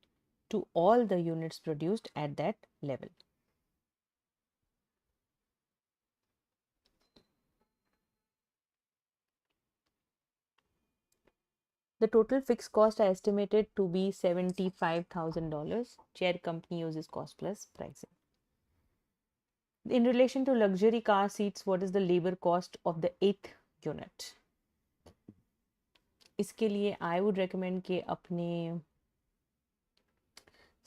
to all the units produced at that level. The total fixed cost are estimated to be $75,000. Chair company uses cost plus pricing. In relation to luxury car seats, what is the labor cost of the 8th unit? इसके लिए I would recommend कि अपने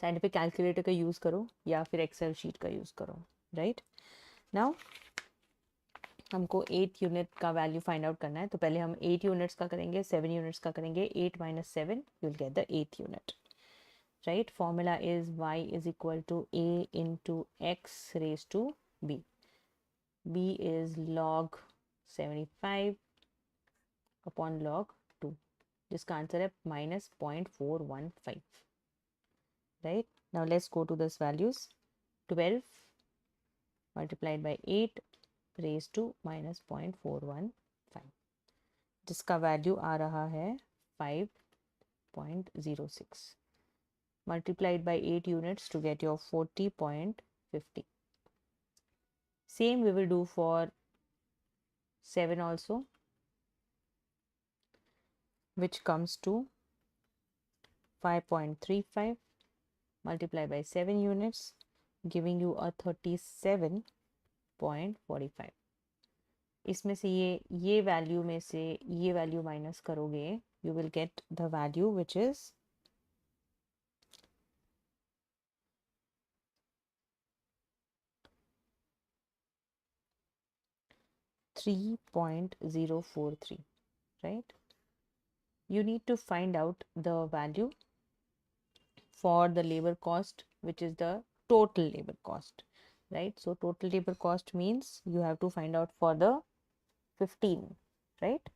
scientific calculator का use करो या फिर Excel sheet का use करो, राइट? नाउ हमको 8 यूनिट का वैल्यू फाइंड आउट करना है, तो पहले हम 8 यूनिट्स का करेंगे, 7 यूनिट्स का करेंगे. 8 minus 7 you'll get the 8th unit, right? Formula is y is equal to a into x raised to b. b is log 75 upon log 2, जिसका आंसर है minus 0.415. right? Now let's go to this values. 12 multiplied by 8 raised to minus 0.415, जिसका value आ रहा है 5.06. multiplied by 8 units to get your 40.50. Same we will do for 7 also, which comes to 5.35 multiplied by 7 units, giving you a 37.45. इसमें से ये value में से ये value minus करोगे, you will get the value which is 3.043, right? You need to find out the value for the labor cost, which is the total labor cost, right? So total labor cost means you have to find out for the 15, right?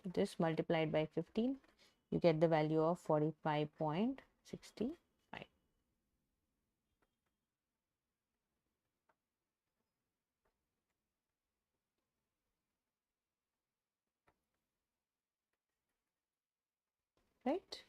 So this multiplied by 15, you get the value of 45.65. right?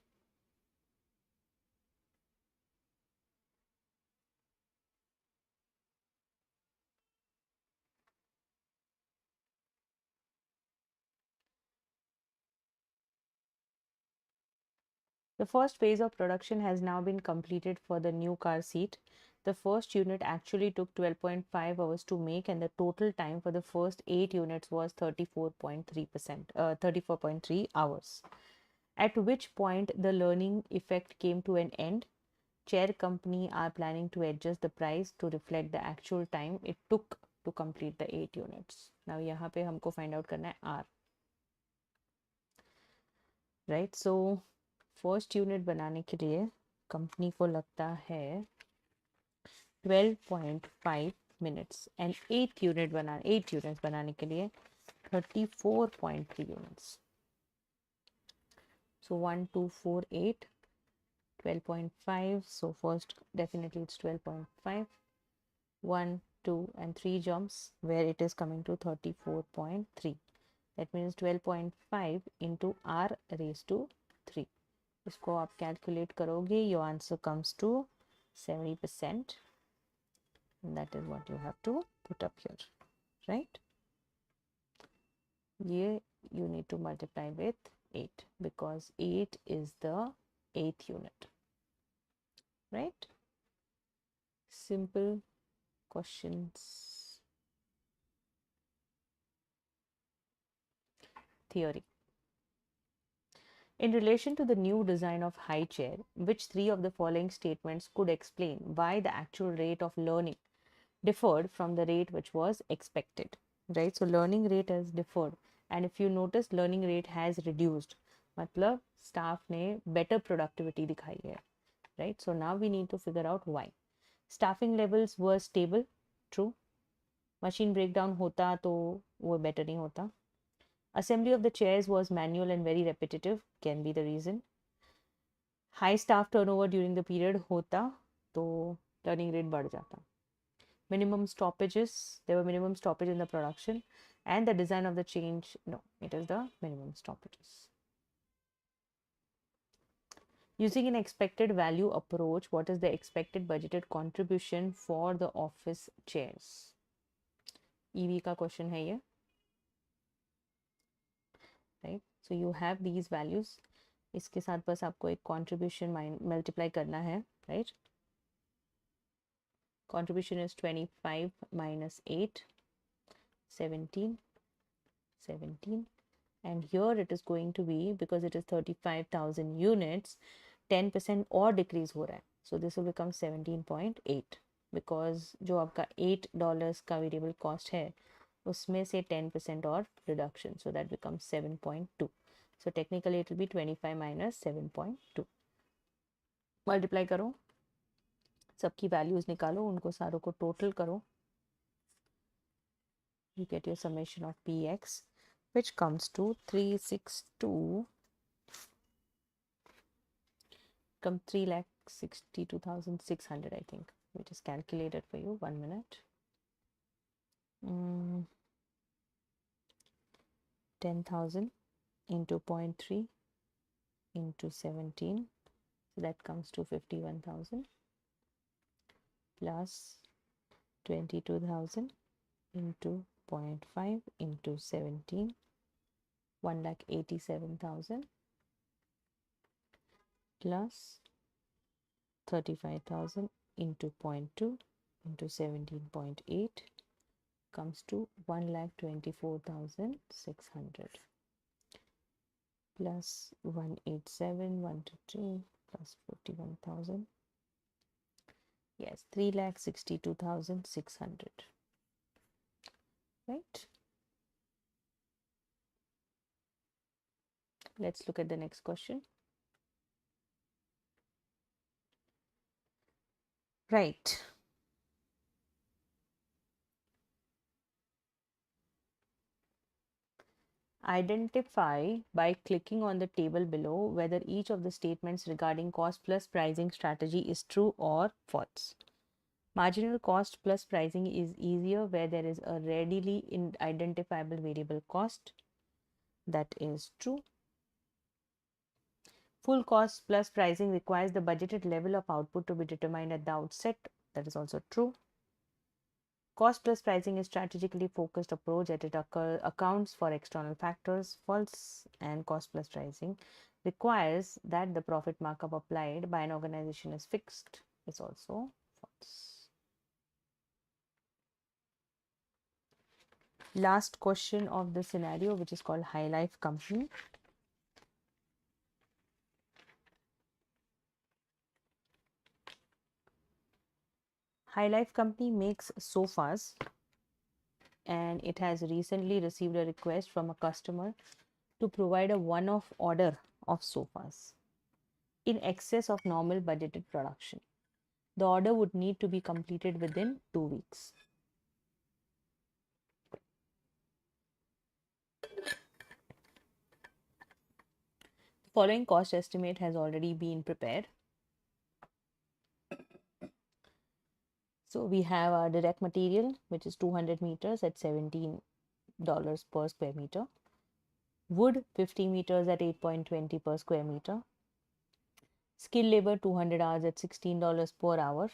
The first phase of production has now been completed for the new car seat. The first unit actually took 12.5 hours to make, and the total time for the first 8 units was 34.3 hours. At which point the learning effect came to an end. Chair company are planning to adjust the price to reflect the actual time it took to complete the 8 units. Now यहाँ पे हमको find out करना है R, right? So first unit बनाने के लिए company को लगता है 12.5 मिनट्स एंड 8 यूनिट्स बनाने के लिए 34.3 units. So 1 2 4 8 12.5. So first definitely it's 12.5. 1 2 and 3 jumps where it is coming to 34.3. That means 12.5 into r raised to 3. इसको आप कैलकुलेट करोगे, your answer comes to 70%. That is what you have to put up here, right? ये you need to multiply with 8 because 8 is the 8th unit, right? Simple questions. Theory. In relation to the new design of high chair, which three of the following statements could explain why the actual rate of learning differed from the rate which was expected, right? So learning rate has differed, and if you notice learning rate has reduced, मतलब staff ने better productivity दिखाई है, right? So now we need to figure out why. Staffing levels were stable, true. Machine breakdown होता तो वो better नहीं होता. Assembly of the chairs was manual and very repetitive, can be the reason. High staff turnover during the period होता तो learning rate बढ़ जाता. Minimum stoppages, there were minimum stoppage in the production, and the design of the change, no, it is the minimum stoppages. Using an expected value approach, what is the expected budgeted contribution for the office chairs? EV का question है ये, right? So you have these values. इसके साथ बस आपको एक contribution multiply करना है, right? Contribution is 25 minus 8, 17, 17. And here it is going to be, because it is 35,000 units, 10% और decrease हो रहा है. So this will become 17.8, because जो आपका $8 का variable cost है उसमें से 10% और reduction, so that becomes 7.2. So technically it will be 25 minus 7.2. Multiply करो, सबकी values निकालो, उनको सारों को total करो, you get your summation of px, which comes to 362, come 3,62,600, I think. We just calculated for you. 1 minute. 10,000 into 0.3 into 17, so that comes to 51,000 plus 22,000 into 0.5 into 17, 1,87,000 plus 35,000 into 0.2 into 17.8 comes to 1,24,600 plus 187,123 plus 41,000. Yes, 3,62,600. Right? Let's look at the next question. Right. Identify by clicking on the table below whether each of the statements regarding cost plus pricing strategy is true or false. Marginal cost plus pricing is easier where there is a readily identifiable variable cost. That is true. Full cost plus pricing requires the budgeted level of output to be determined at the outset. That is also true. Cost plus pricing is strategically focused approach that it accounts for external factors. False. And cost plus pricing requires that the profit markup applied by an organization is fixed is also false. Last question of the scenario, which is called High Life Company. High Life Company makes sofas, and it has recently received a request from a customer to provide a one-off order of sofas in excess of normal budgeted production. The order would need to be completed within 2 weeks. The following cost estimate has already been prepared. So we have our direct material, which is 200 meters at $17 per square meter. Wood, 50 meters at 8.20 per square meter. Skilled labor, 200 hours at $16 per hour.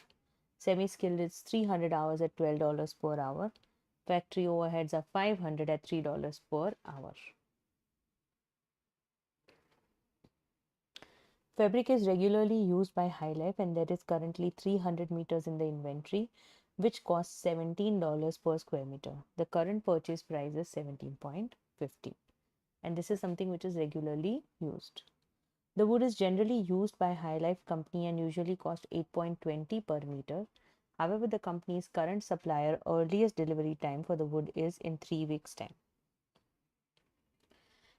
Semi-skilled is 300 hours at $12 per hour. Factory overheads are 500 at $3 per hour. Fabric is regularly used by High Life, and there is currently 300 meters in the inventory, which costs $17 per square meter. The current purchase price is $17.50, and this is something which is regularly used. The wood is generally used by High Life Company and usually costs $8.20 per meter. However, the company's current supplier earliest delivery time for the wood is in 3 weeks' time.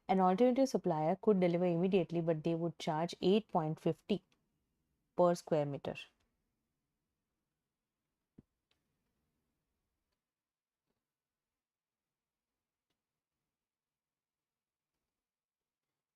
An alternative supplier could deliver immediately, but they would charge $8.50 per square meter.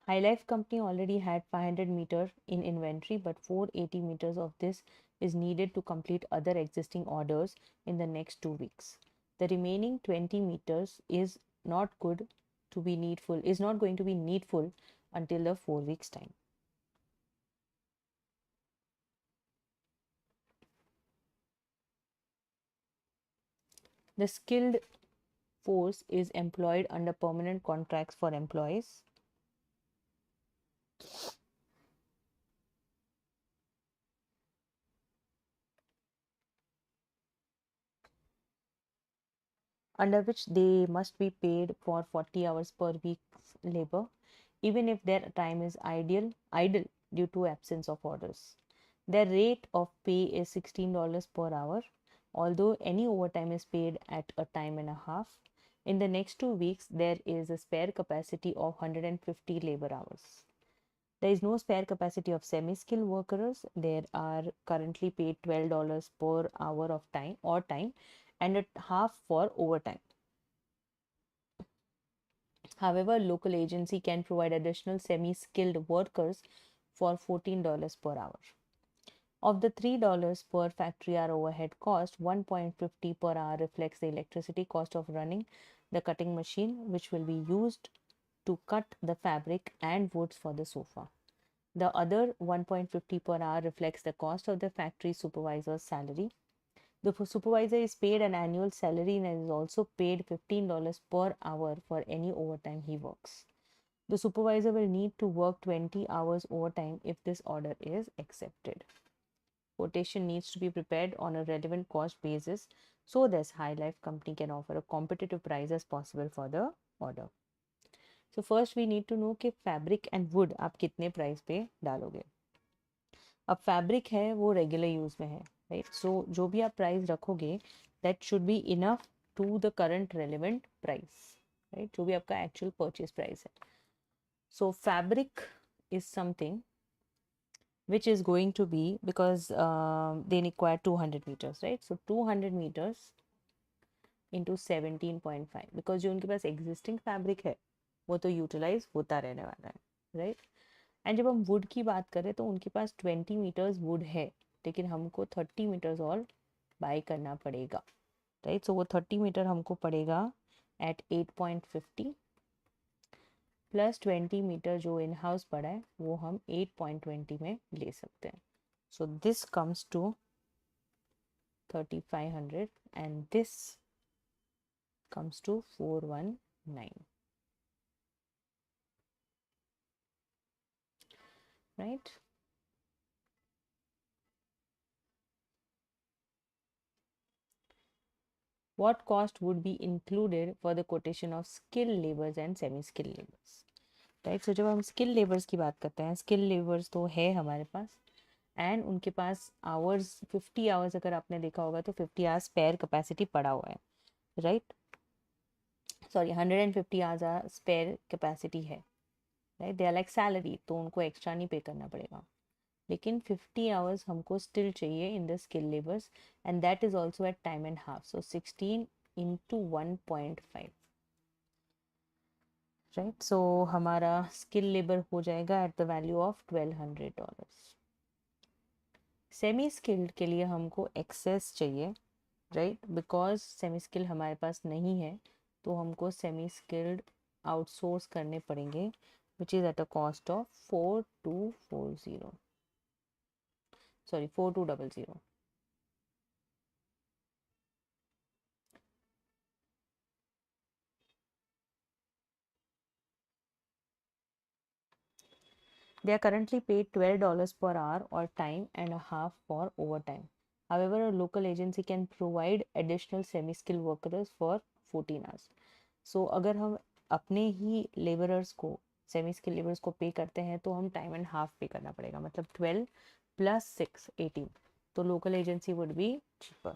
High Life Company already had 500 meters in inventory, but 480 meters of this is needed to complete other existing orders in the next 2 weeks. The remaining 20 meters is not going to be needful until the 4 weeks time. The skilled force is employed under permanent contracts for employees. Under which they must be paid for 40 hours per week's labor, even if their time is idle due to absence of orders. Their rate of pay is $16 per hour, although any overtime is paid at a time and a half. In the next 2 weeks, there is a spare capacity of 150 labor hours. There is no spare capacity of semi-skilled workers. They are currently paid $12 per hour of time and a half for overtime. However, local agency can provide additional semi-skilled workers for $14 per hour. Of the $3 per factory hour overhead cost, $1.50 per hour reflects the electricity cost of running the cutting machine, which will be used to cut the fabric and woods for the sofa. The other $1.50 per hour reflects the cost of the factory supervisor's salary. The supervisor is paid an annual salary and is also paid $15 per hour for any overtime he works. The supervisor will need to work 20 hours overtime if this order is accepted. Quotation needs to be prepared on a relevant cost basis so that High Life Company can offer a competitive price as possible for the order. So first we need to know कि fabric and wood आप कितने price पे डालोगे. अब fabric है वो regular use में है, right? So जो भी आप price रखोगे that should be enough to the current relevant price, right? जो भी आपका actual purchase price है. So fabric is something which is going to be, because they require 200 meters, right? So 200 meters into 17.5, because जो उनके पास existing fabric है वो तो utilise होता रहने वाला है, राइट. एंड जब हम वुड की बात करें तो उनके पास 20 मीटर्स वुड है, लेकिन हमको 30 मीटर्स और बाय करना पड़ेगा, राइट. सो वो 30 मीटर हमको पड़ेगा एट 8.50 प्लस 20 मीटर जो इन हाउस पड़ा है वो हम 8.20 में ले सकते हैं. So this comes to 3500 and this comes to 419. right? What cost would be included for the quotation of skilled laborers and semi skilled laborers, right? So जब हम स्किल लेबर्स की बात करते हैं, स्किल लेबर्स तो है हमारे पास, एंड उनके पास आवर्स 50 आवर्स, अगर आपने देखा होगा तो 50 आवर्स स्पेयर कैपेसिटी पड़ा हुआ है, right? Sorry, 150 hours spare capacity है, right? They are like salary, तो उनको एक्स्ट्रा नहीं पे करना पड़ेगा, लेकिन 50 आवर्स हमको स्टिल चाहिए in the skill labours, and that is also at time and half, so 16 into 1.5, right? So हमारा स्किल लेबर हो जाएगा at the value of $1200. Semi skilled के लिए हमको एक्सेस चाहिए, राइट? बिकॉज सेमी स्किल्ड हमारे पास नहीं है, तो हमको सेमी स्किल्ड आउटसोर्स करने पड़ेंगे, which is at a cost of 4240, sorry 4200. They are currently paid $12 per hour or time and a half for overtime. However, a local agency can provide additional semi-skilled workers for 14 hours. So अगर हम अपने ही labourers को, semi skill labourers को पे करते हैं, तो हम टाइम एंड हाफ पे करना पड़ेगा, मतलब 12 प्लस 6 18, तो local agency would be cheaper.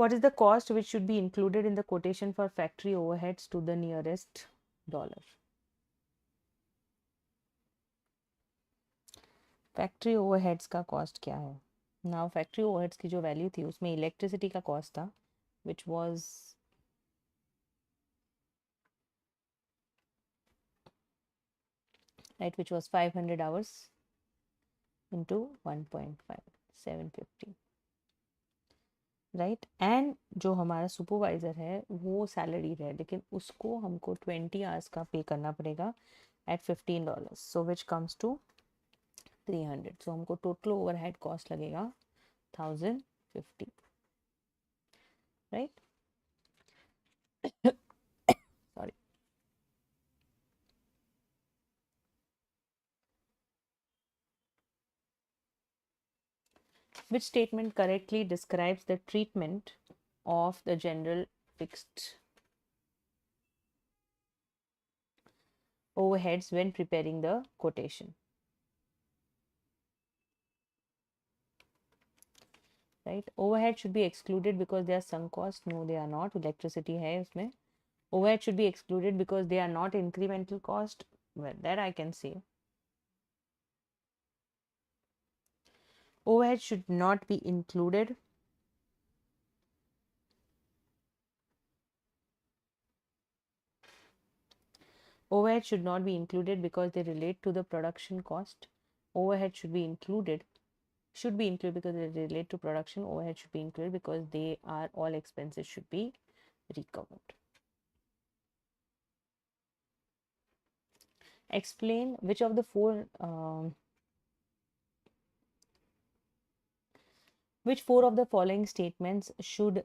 What is the cost which should be included in the quotation for factory overheads to the nearest dollar? Factory overheads का कॉस्ट क्या है? नाउ फैक्ट्री ओवरहेड्स की जो वैल्यू थी उसमें electricity का cost था, which was right, which was 500 hours into 1.5, 750, right? And जो हमारा सुपरवाइजर है वो सैलरी है, लेकिन उसको हमको 20 आवर्स का पे करना पड़ेगा at $15, so which comes to 300. So हमको टोटल ओवरहेड कॉस्ट लगेगा 1050, right? Sorry. Which statement correctly describes the treatment of the general fixed overheads when preparing the quotation? Right? Overhead should be excluded because they are sunk cost. No, they are not. Electricity hai usme. Overhead should be excluded because they are not incremental cost. Well, that I can say. Overhead should not be included Overhead should not be included because they relate to the production cost. Overhead should be included because they relate to production. Overhead should be included because they are all expenses should be recovered. Explain which of the four of the following statements should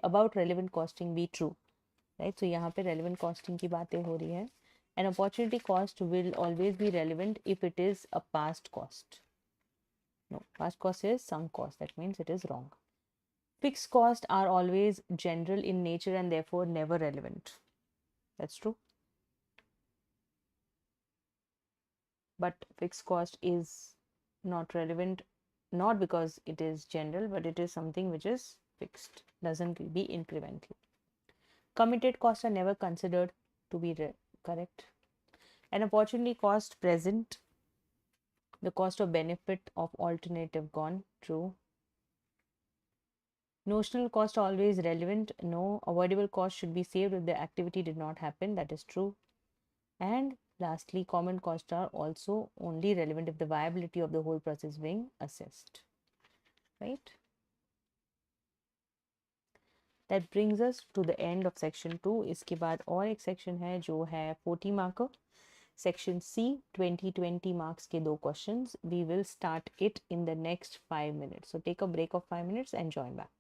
about relevant costing be true, right? So यहाँ पे relevant costing की बातें हो रही है. An opportunity cost will always be relevant if it is a past cost. No, past cost is sunk cost. That means it is wrong. Fixed costs are always general in nature and therefore never relevant. That's true. But fixed cost is not relevant, not because it is general, but it is something which is fixed, doesn't be incremental. Committed costs are never considered to be correct. An opportunity cost present, the cost of benefit of alternative gone, true. Notional cost always relevant, no. Avoidable cost should be saved if the activity did not happen, that is true. And lastly, common costs are also only relevant if the viability of the whole process being assessed, right? That brings us to the end of section 2. इसके बाद और एक section है जो है 40 marker. Section C 2020 marks के 2 questions. We will start it in the next 5 minutes. So take a break of 5 minutes and join back.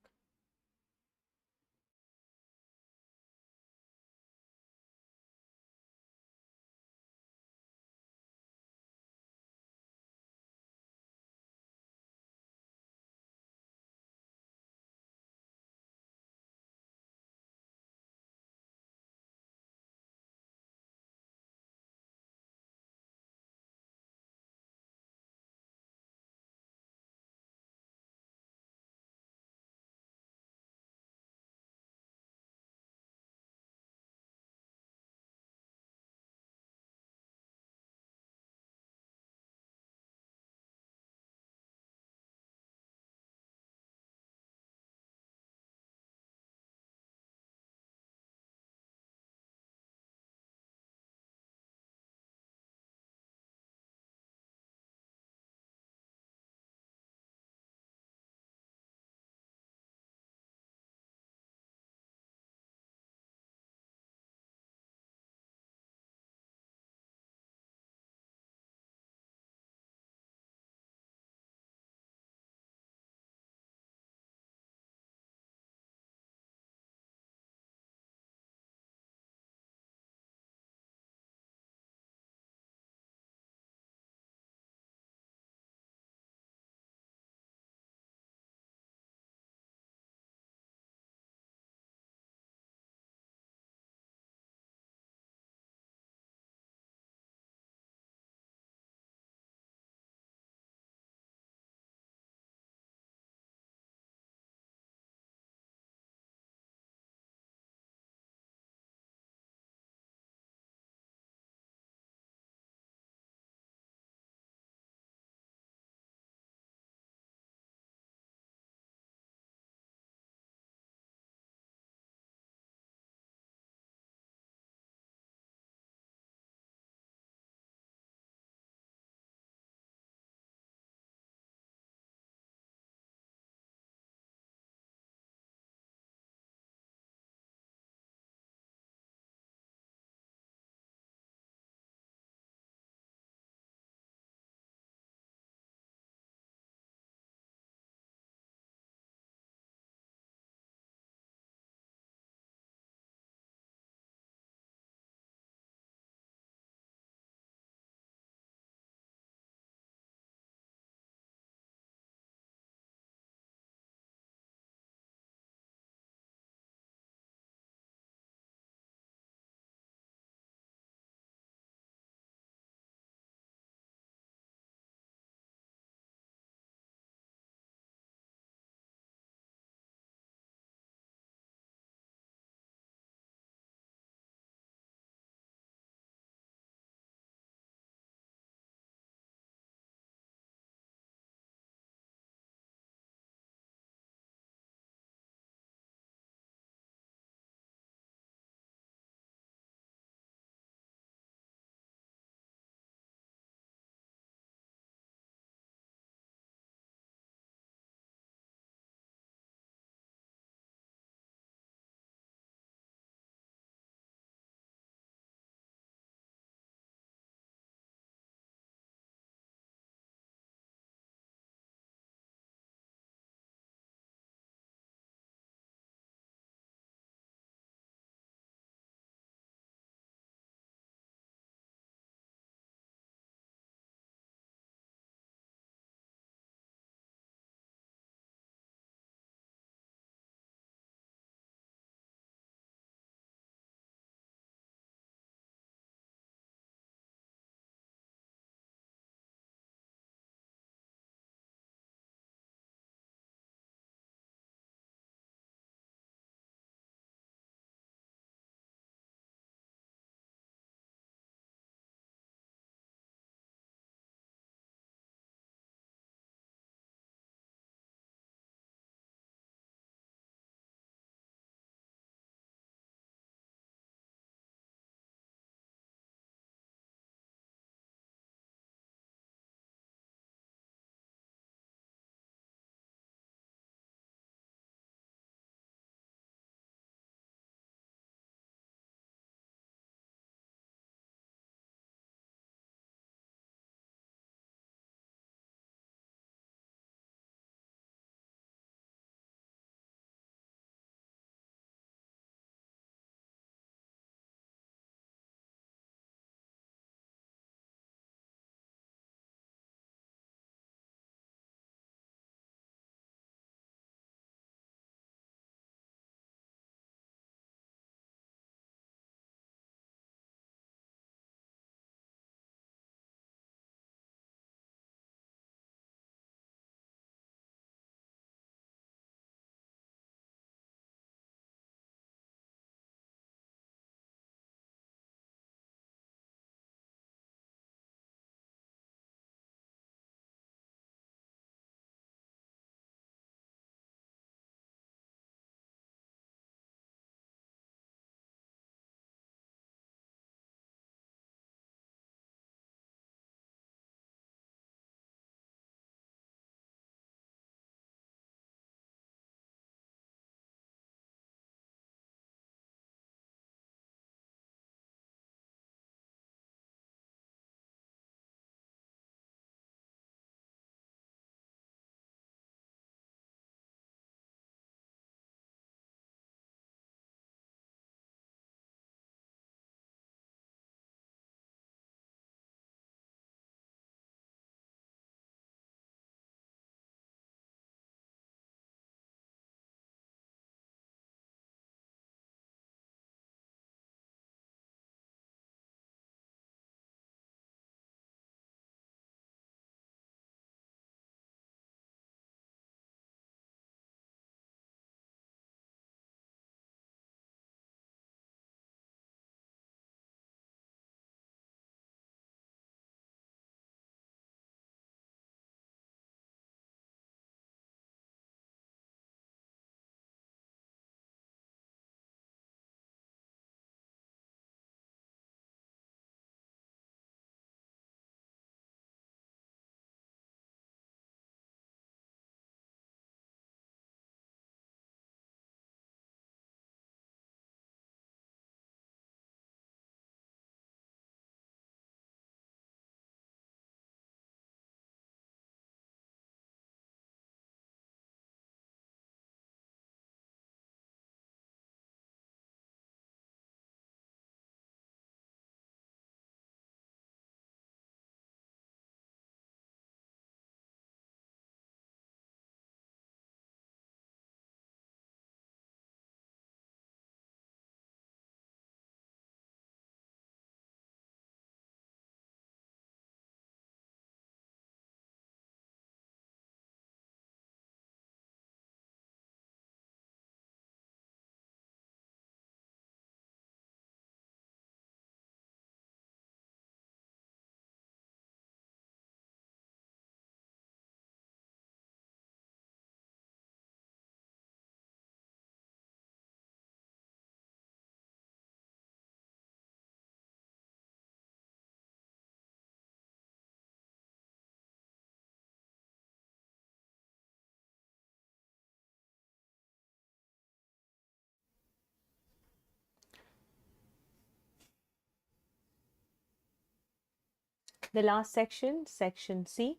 The last section, section C.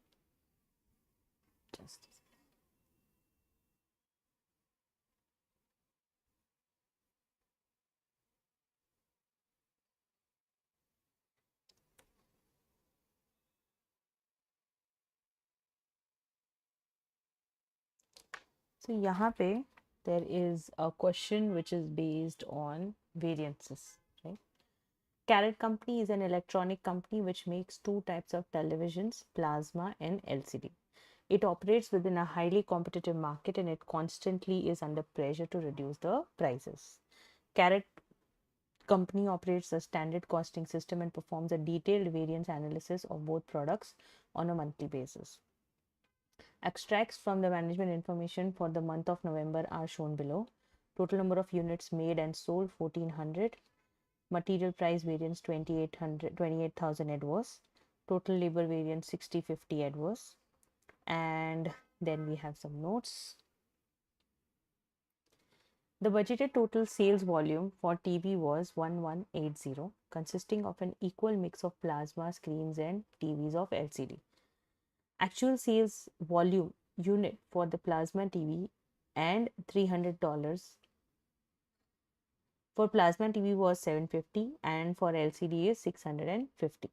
Just so यहाँ पे there is a question which is based on variances, right? Carrot Company is an electronic company which makes two types of televisions, plasma and LCD. It operates within a highly competitive market and it constantly is under pressure to reduce the prices. Carrot Company operates a standard costing system and performs a detailed variance analysis of both products on a monthly basis. Extracts from the management information for the month of November are shown below. Total number of units made and sold 1400. Material price variance 28,000 adverse. Total labor variance 60/50 adverse. And then we have some notes. The budgeted total sales volume for TV was 1180, consisting of an equal mix of plasma screens and TVs of LCD. Actual sales volume unit for the plasma TV and $300 for plasma TV was 750 and for LCD is 650.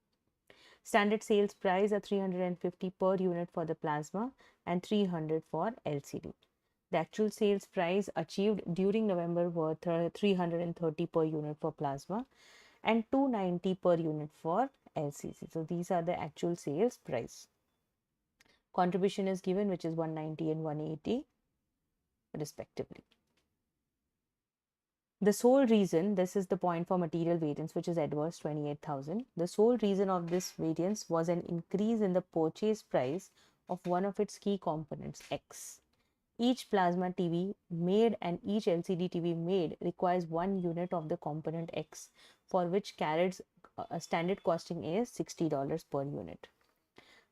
Standard sales price are 350 per unit for the plasma and 300 for LCD. The actual sales price achieved during November were 330 per unit for plasma and 290 per unit for LCD. So these are the actual sales price. Contribution is given, which is 190 and 180 respectively. The sole reason, this is the point for material variance, which is adverse 28,000. The sole reason of this variance was an increase in the purchase price of one of its key components, X. Each plasma TV made and each LCD TV made requires 1 unit of the component X, for which Carrot's standard costing is $60 per unit.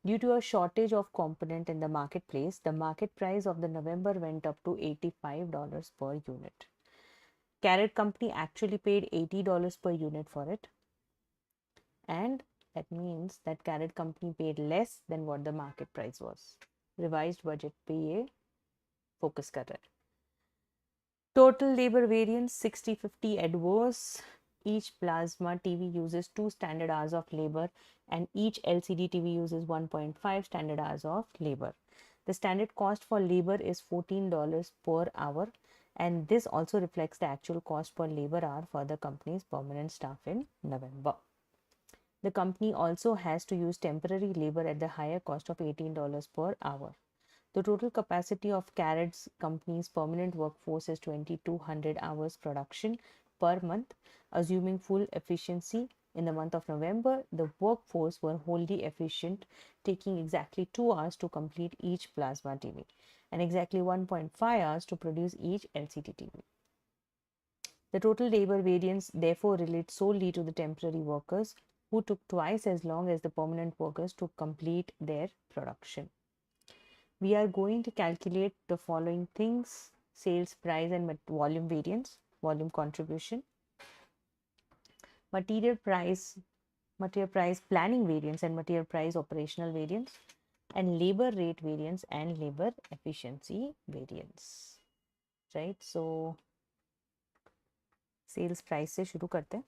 Due to a shortage of component in the marketplace, the market price of the November went up to $85 per unit. Carrot Company actually paid $80 per unit for it, and that means that Carrot Company paid less than what the market price was. Revised budget पे ये focus कर रहा है. Total labor variance 60/50 adverse. Each plasma TV uses 2 standard hours of labor and each LCD TV uses 1.5 standard hours of labor. The standard cost for labor is $14 per hour, and this also reflects the actual cost per labor hour for the company's permanent staff in November. The company also has to use temporary labor at the higher cost of $18 per hour. The total capacity of Carrot's company's permanent workforce is 2,200 hours production per month. Assuming full efficiency in the month of November, the workforce were wholly efficient, taking exactly 2 hours to complete each plasma TV and exactly 1.5 hours to produce each LCD TV. The total labor variance therefore relates solely to the temporary workers, who took twice as long as the permanent workers to complete their production. We are going to calculate the following things: sales price and volume variance, volume contribution, material price planning variance and material price operational variance, and labor rate variance and labor efficiency variance. Right? So sales price से शुरू करते हैं.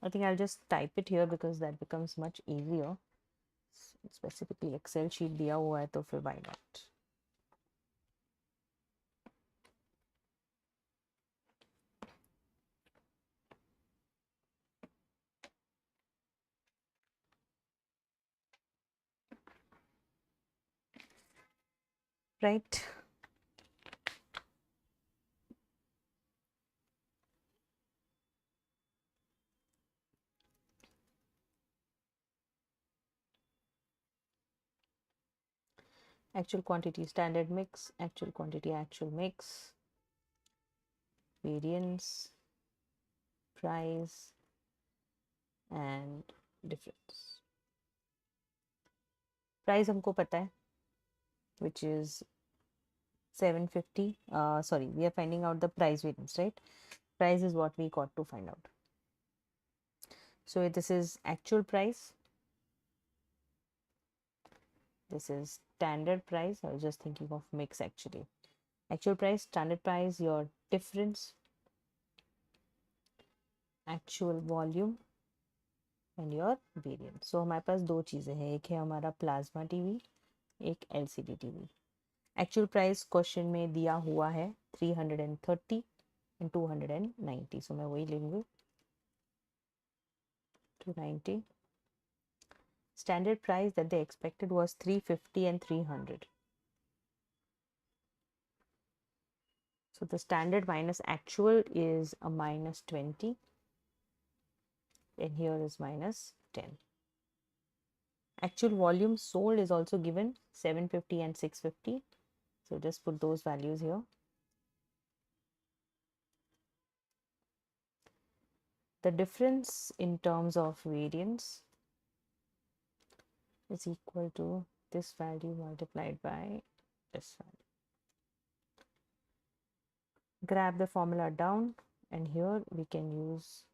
I think I'll just type it here because that becomes much easier. Specifically Excel sheet दिया हुआ है तो फिर why not? Right? Actual quantity standard mix, actual quantity actual mix, variance, price and difference. Price हमको पता है, which is 750. Sorry, we are finding out the price variance, right? Price is what we got to find out. So this is actual price. This is standard price. I was just thinking of mix actually. Actual price, standard price, your difference, actual volume and your variant. So हमारे पास दो चीज़ें हैं, एक है हमारा plasma TV, एक LCD TV. Actual price question में दिया हुआ है 330 एंड 290. सो मैं वही लिखूंगी 290. Standard price that they expected was 350 and 300. So the standard minus actual is a minus 20 and here is minus 10. Actual volume sold is also given 750 and 650. So just put those values here. The difference in terms of variance is equal to this value multiplied by this value. Grab the formula down and here we can use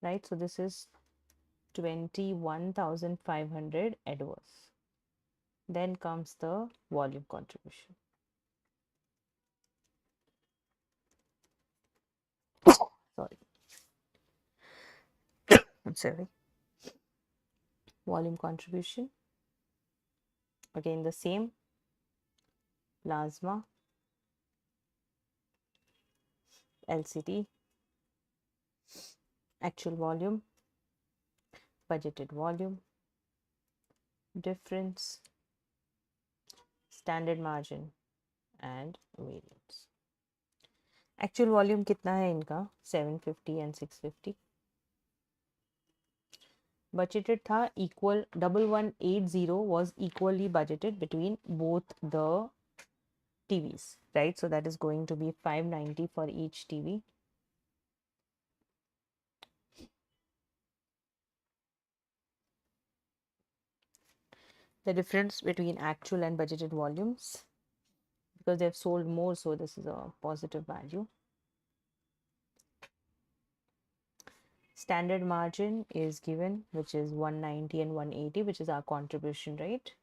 right. So this is 21,500 adverse. Then comes the volume contribution. Sorry. I'm sorry. Volume contribution. Again the same. Plasma, LCD, actual volume, budgeted volume, difference, standard margin and variance. Actual volume कितना है इनका 750 and 650. Budgeted था equal 1180 was equally budgeted between both the TVs, right? So that is going to be 590 for each TV. The difference between actual and budgeted volumes, because they have sold more, so this is a positive value. Standard margin is given, which is 190 and 180, which is our contribution rate.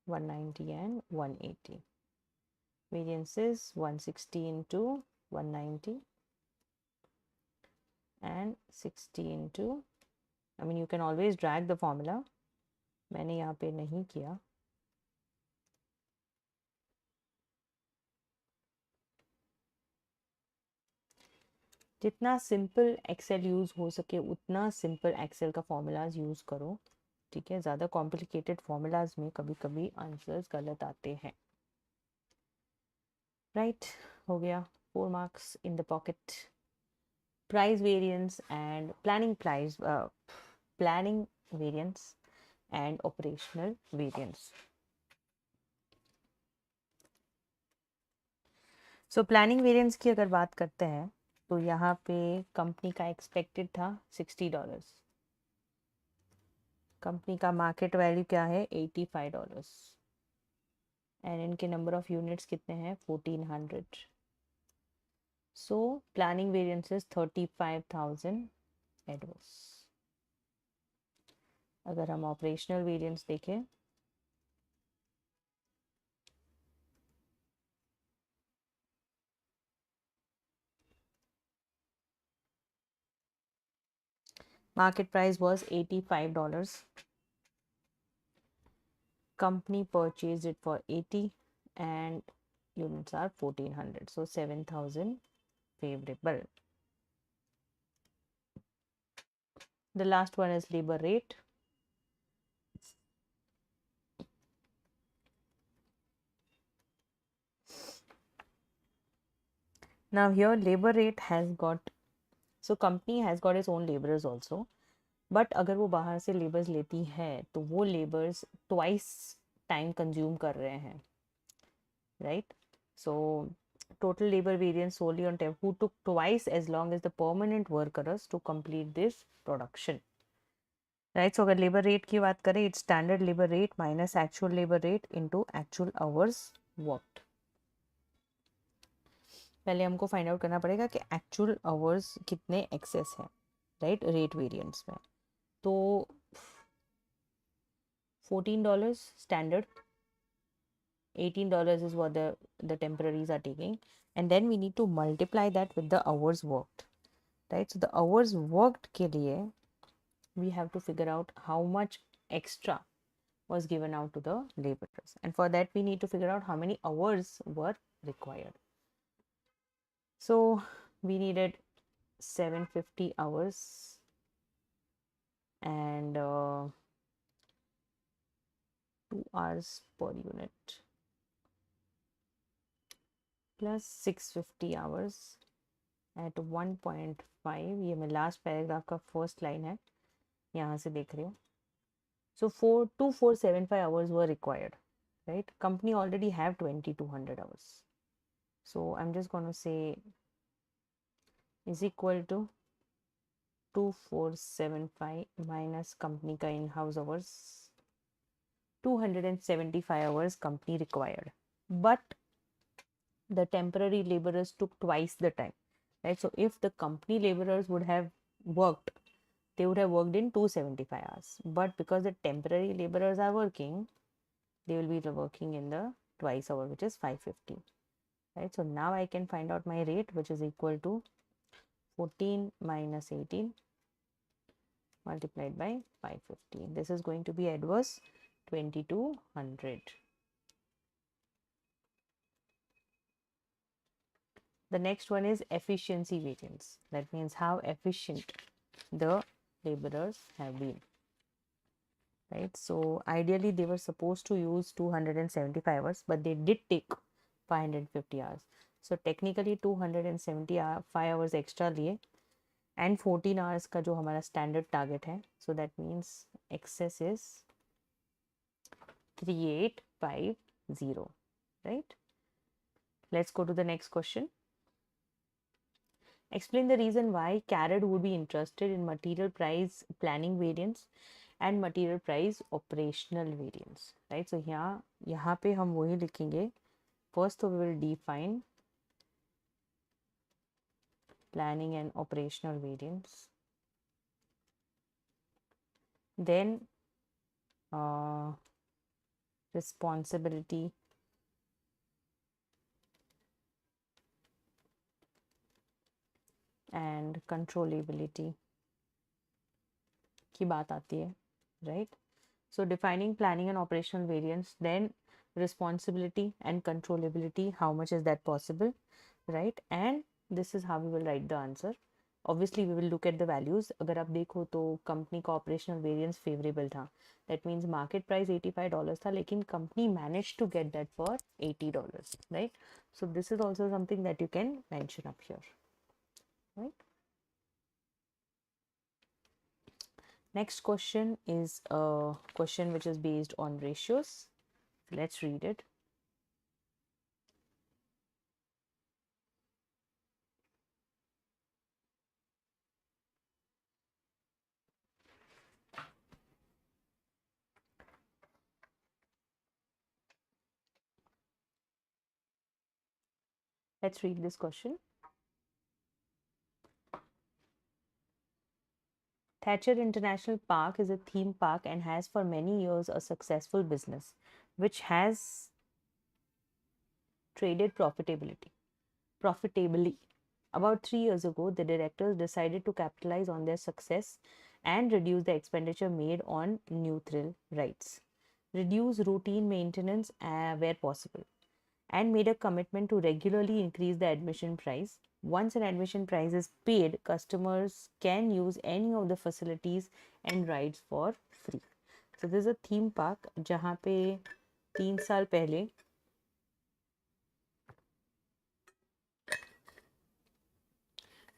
190 and 180. Variance is 160 into 190 and 60 into, I mean you can always drag the formula. मैंने यहाँ पे नहीं किया. जितना simple Excel use हो सके उतना simple Excel का फॉर्मूलाज यूज़ करो, ठीक है. ज़्यादा कॉम्प्लिकेटेड फॉर्मूलाज में कभी कभी आंसर्स गलत आते हैं. राइट, हो गया. 4 marks in the pocket. Price variance and planning variance and operational variance. So planning variance की अगर बात करते हैं तो यहाँ पे कंपनी का एक्सपेक्टेड था $60. कंपनी का मार्केट वैल्यू क्या है $85 एंड इनके नंबर ऑफ यूनिट्स कितने हैं 1400. So planning variance is 35,000 adverse. अगर हम ऑपरेशनल वेरिएंस देखें market price was $85. Company purchased it for 80 and units are 1400, so 7,000 favorable. The last one is labor rate. Now here labor rate has got, so company has got its own laborers also, but अगर वो बाहर से labours लेती है तो वो labours twice time consume कर रहे हैं, right. So total labor variance solely on temp who took twice as long as the permanent workers to complete this production, right. So अगर लेबर रेट की बात करें, it's standard labour rate minus actual labour rate into actual hours worked. पहले हमको find out करना पड़ेगा कि actual hours कितने एक्सेस है, राइट, रेट वेरिएंस में. तो $14 standard, $18 is what the temporaries are taking, and then we need to multiply that with the hours worked, right? So the hours worked के लिए we have to figure out how much extra was given out to the laborers, and for that we need to figure out how many hours were required. So we needed 750 hours and 2 hours per unit plus 650 hours at 1.5. ये मैं last paragraph का first line है, यहाँ से देख रही हूँ. So 2475 hours were required, right? Company already have 2200 hours. So I'm just going to say is equal to 2475 minus company का in-house hours, 275 hours company required. But the temporary laborers took twice the time, right? So if the company laborers would have worked, they would have worked in 275 hours. But because the temporary laborers are working, they will be working in the twice hour, which is 550, right? So now I can find out my rate, which is equal to 14 minus 18 multiplied by 550. This is going to be adverse 2200. The next one is efficiency variance. That means how efficient the laborers have been, right? So ideally they were supposed to use 275 hours, but they did take 550 hours. So technically 275 hours extra लिए and 14 hours का जो हमारा standard target है. So that means excess is 3850, right? Let's go to the next question. Explain the reason why CARED would be interested in material price planning variance and material price operational variance, right? So यहाँ पे हम वही लिखेंगे. First we will define planning and operational variance. Then responsibility and controllability की बात आती है, right? So defining planning and operational variance, then responsibility and controllability, how much is that possible, right? And this is how we will write the answer. Obviously we will look at the values. अगर आप देखो तो company का operational variance favourable था. That means market price $85 था, लेकिन company managed to get that for $80, right? So this is also something that you can mention up here, right? Next question is a question which is based on ratios. Let's read it. Let's read this question. Thatcher International Park is a theme park and has for many years a successful business, which has traded profitably. About 3 years ago, the directors decided to capitalize on their success and reduce the expenditure made on new thrill rides, reduce routine maintenance where possible, and made a commitment to regularly increase the admission price. Once an admission price is paid, customers can use any of the facilities and rides for free. So this is a theme park जहाँ पे 3 साल पहले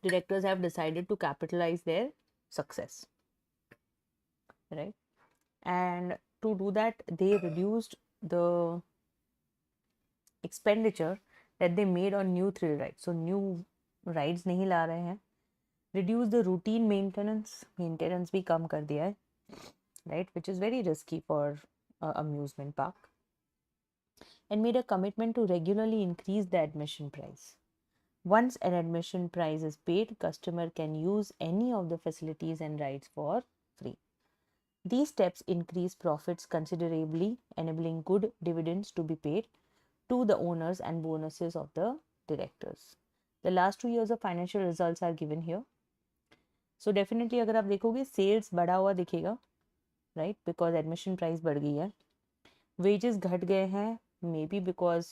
directors have decided to capitalize their success, right? And to do that, they reduced the expenditure that they made on new thrill rides. So new rides नहीं ला रहे हैं. Reduce the routine maintenance भी कम कर दिया है. right, which is very risky for amusement park, and made a commitment to regularly increase the admission price. Once an admission price is paid, customer can use any of the facilities and rides for free. These steps increase profits considerably, enabling good dividends to be paid to the owners and bonuses of the directors. The last 2 years of financial results are given here. So definitely अगर आप देखोगे sales बढ़ा हुआ दिखेगा, right? Because admission price बढ़ गई है. Wages घट गए हैं, maybe because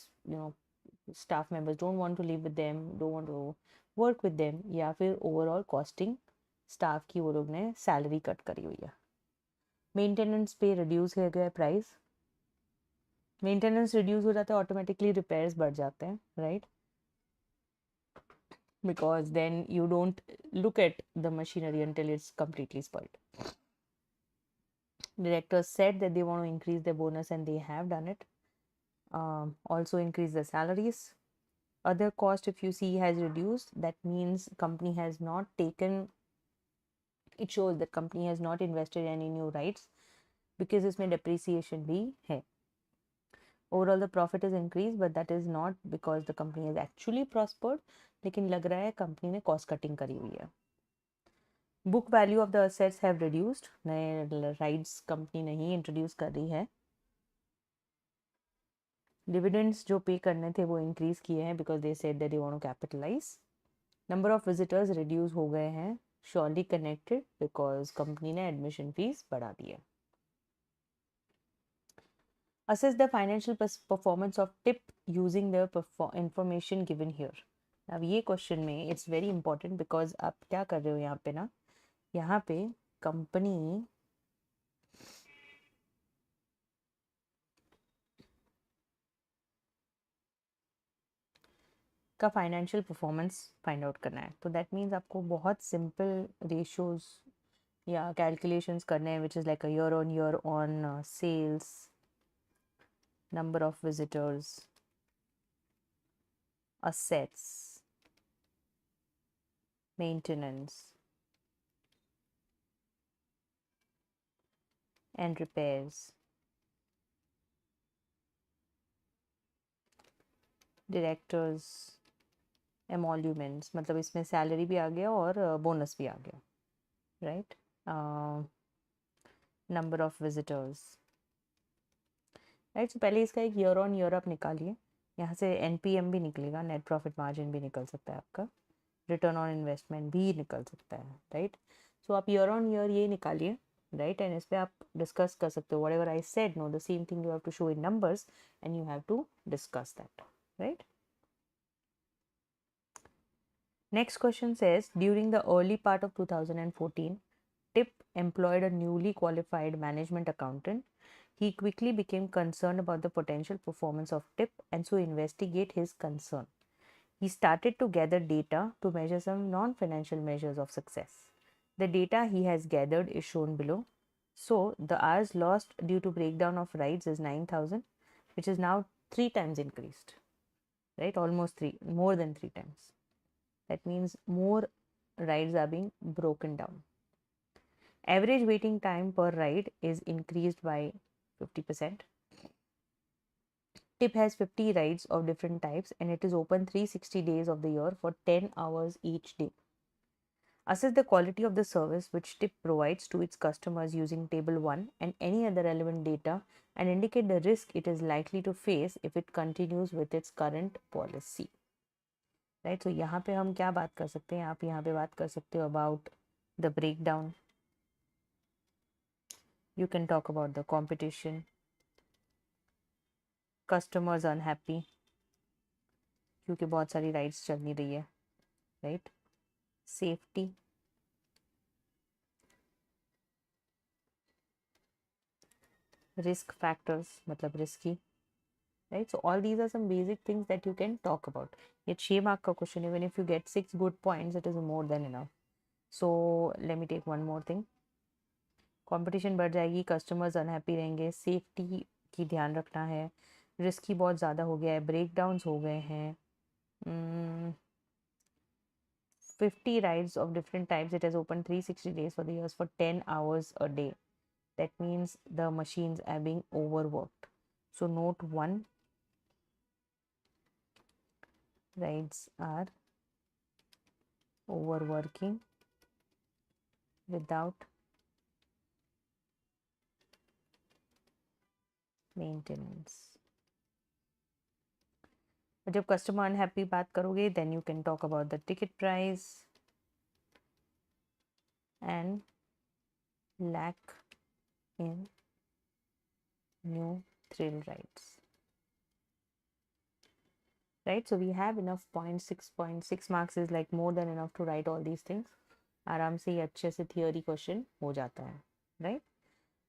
staff members don't want to live with them, don't want to work with them, या फिर overall costing staff की वो लोग ने salary cut करी हुई है. Maintenance पे reduce हो गया price. Maintenance reduce हो जाता है, automatically repairs बढ़ जाते हैं, right? Because then you don't look at the machinery until it's completely spoiled. Directors said that they want to increase their bonus and they have done it. Also increase the salaries. Other cost, if you see, has reduced. That means company has not taken, it shows that company has not invested in any new rights because इसमें depreciation भी है. Overall the profit is increased, but that is not because the company has actually prospered, लेकिन लग रहा है company ने cost cutting करी हुई है. Book value of the assets have reduced, नए राइट्स कंपनी नहीं इंट्रोड्यूस कर रही है. डिविडेंड्स जो पे करने थे वो इंक्रीज किए हैं because they said that they want to capitalise. Number of visitors reduce हो गए हैं, श्योरली कनेक्टेड बिकॉज कंपनी ने एडमिशन फीस बढ़ा दी है. Assess the financial performance of TIP using the information given here. अब ये क्वेश्चन में इट्स वेरी इंपॉर्टेंट बिकॉज आप क्या कर रहे हो यहाँ पे ना, यहाँ पे कंपनी का फाइनेंशियल परफॉर्मेंस फाइंड आउट करना है. तो दैट मीन्स आपको बहुत सिंपल रेशियोज या कैलकुलेशंस करने हैं which is like a year on sales, number of visitors, assets, maintenance and repairs, directors emoluments, मतलब इसमें सैलरी भी आ गया और बोनस भी आ गया, right. Number of visitors, right. So पहले इसका एक ईयर ऑन ईयर आप निकालिए, यहाँ से NPM भी निकलेगा, नेट प्रॉफिट मार्जिन भी निकल सकता है आपका, रिटर्न ऑन इन्वेस्टमेंट भी निकल सकता है, राइट. सो आप ईयर ऑन ईयर ये निकालिए, राइट, एंड इस पर आप डिस्कस कर सकते हो. Whatever I said, no the same thing you have to show in numbers and you have to discuss that, right. Next question says, during the early part of 2014, TIP employed a newly qualified management accountant. He quickly became concerned about the potential performance of TIP and so investigate his concern. He started to gather data to measure some non-financial measures of success. The data he has gathered is shown below. So the hours lost due to breakdown of rides is 9,000, which is now 3 times increased, right? Almost 3, more than 3 times. That means more rides are being broken down. Average waiting time per ride is increased by 50%. TIP has 50 rides of different types and it is open 360 days of the year for 10 hours each day. Assess the quality of the service which TIP provides to its customers using table 1 and any other relevant data and indicate the risk it is likely to face if it continues with its current policy. Right. So यहाँ पे हम क्या बात कर सकते हैं, आप यहाँ पे बात कर सकते हो about the breakdown, you can talk about the competition, customers unhappy क्योंकि बहुत सारी राइड्स चल नहीं रही है, राइट. सेफ्टी, रिस्क फैक्टर्स मतलब risky, right. So all these are some basic things that you can talk about. ये 6 mark का question, even if you get 6 good points it is more than enough. So let me take one more thing. Competition बढ़ जाएगी, customers unhappy रहेंगे, safety की ध्यान रखना है, risk ही बहुत ज़्यादा हो गया है, ब्रेक डाउन्स हो गए हैं, 50 rides of different types, it has opened 360 days for the years for 10 hours a day. that means the machines are being overworked. So note 1 rides are overworking without maintenance. और जब customer unhappy बात करोगे then you can talk about the ticket price and lack in new thrill rides. Right, so we have enough points. 6.6 marks is like more than enough to write all these things. आराम से ये अच्छे से theory question हो जाता है, right.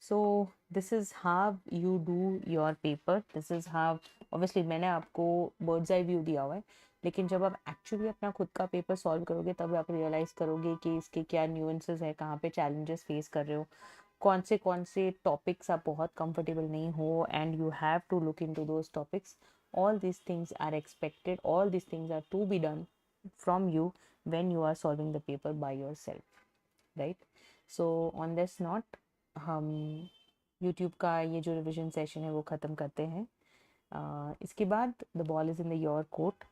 So this is how you do your paper. This is how, obviously मैंने आपको बर्ड्स आई व्यू दिया हुआ है, लेकिन जब आप एक्चुअली अपना खुद का पेपर सॉल्व करोगे तब आप रियलाइज़ करोगे कि इसके क्या न्यूएंसेस है, कहाँ पे चैलेंजेस फेस कर रहे हो, कौन से टॉपिक्स आप बहुत कंफर्टेबल नहीं हो, and you have to look into those topics. All these things are expected, all these things are to be done from you when you are solving the paper by yourself, right? So on this note, हम YouTube का ये जो revision session है वो ख़त्म करते हैं. इसके बाद the ball is in the your court.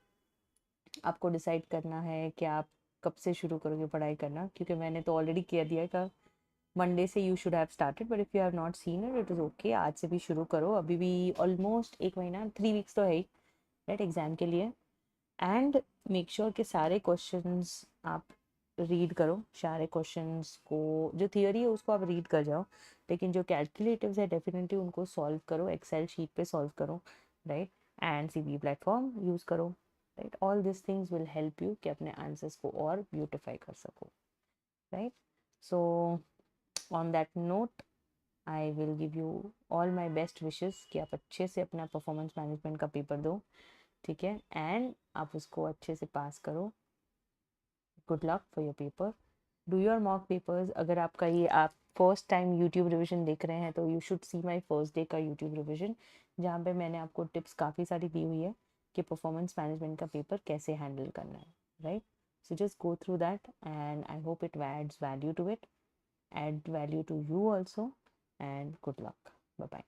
आपको डिसाइड करना है कि आप कब से शुरू करोगे पढ़ाई करना, क्योंकि मैंने तो ऑलरेडी कह दिया कि मंडे से you should have started, but if you have not seen it is okay. आज से भी शुरू करो. अभी भी ऑलमोस्ट 1 महीना, 3 वीक्स तो है ही, राइट, एग्ज़ाम के लिए. एंड मेक श्योर कि सारे क्वेश्चंस आप रीड करो. सारे क्वेश्चंस को, जो थियोरी है उसको आप रीड कर जाओ, लेकिन जो कैलकुलेटिव्स है डेफिनेटली उनको सॉल्व करो, एक्सेल शीट पे सॉल्व करो, right. And CB platform use करो, right. All this things will help you कि अपने आंसर्स को और ब्यूटिफाई कर सको, right. So on that note I will give you all my best wishes कि आप अच्छे से अपना परफॉर्मेंस मैनेजमेंट का पेपर दो, ठीक है, एंड आप उसको अच्छे से पास करो. Good luck for your paper. Do your mock papers. अगर आपका ये आप फर्स्ट टाइम यूट्यूब रिविजन देख रहे हैं तो you should see my first day का यूट्यूब रिविजन, जहाँ पे मैंने आपको टिप्स काफ़ी सारी दी हुई है कि परफॉर्मेंस मैनेजमेंट का पेपर कैसे हैंडल करना है, right. So just go through that and I hope it adds value to it, add value to you also, and good luck. Bye bye.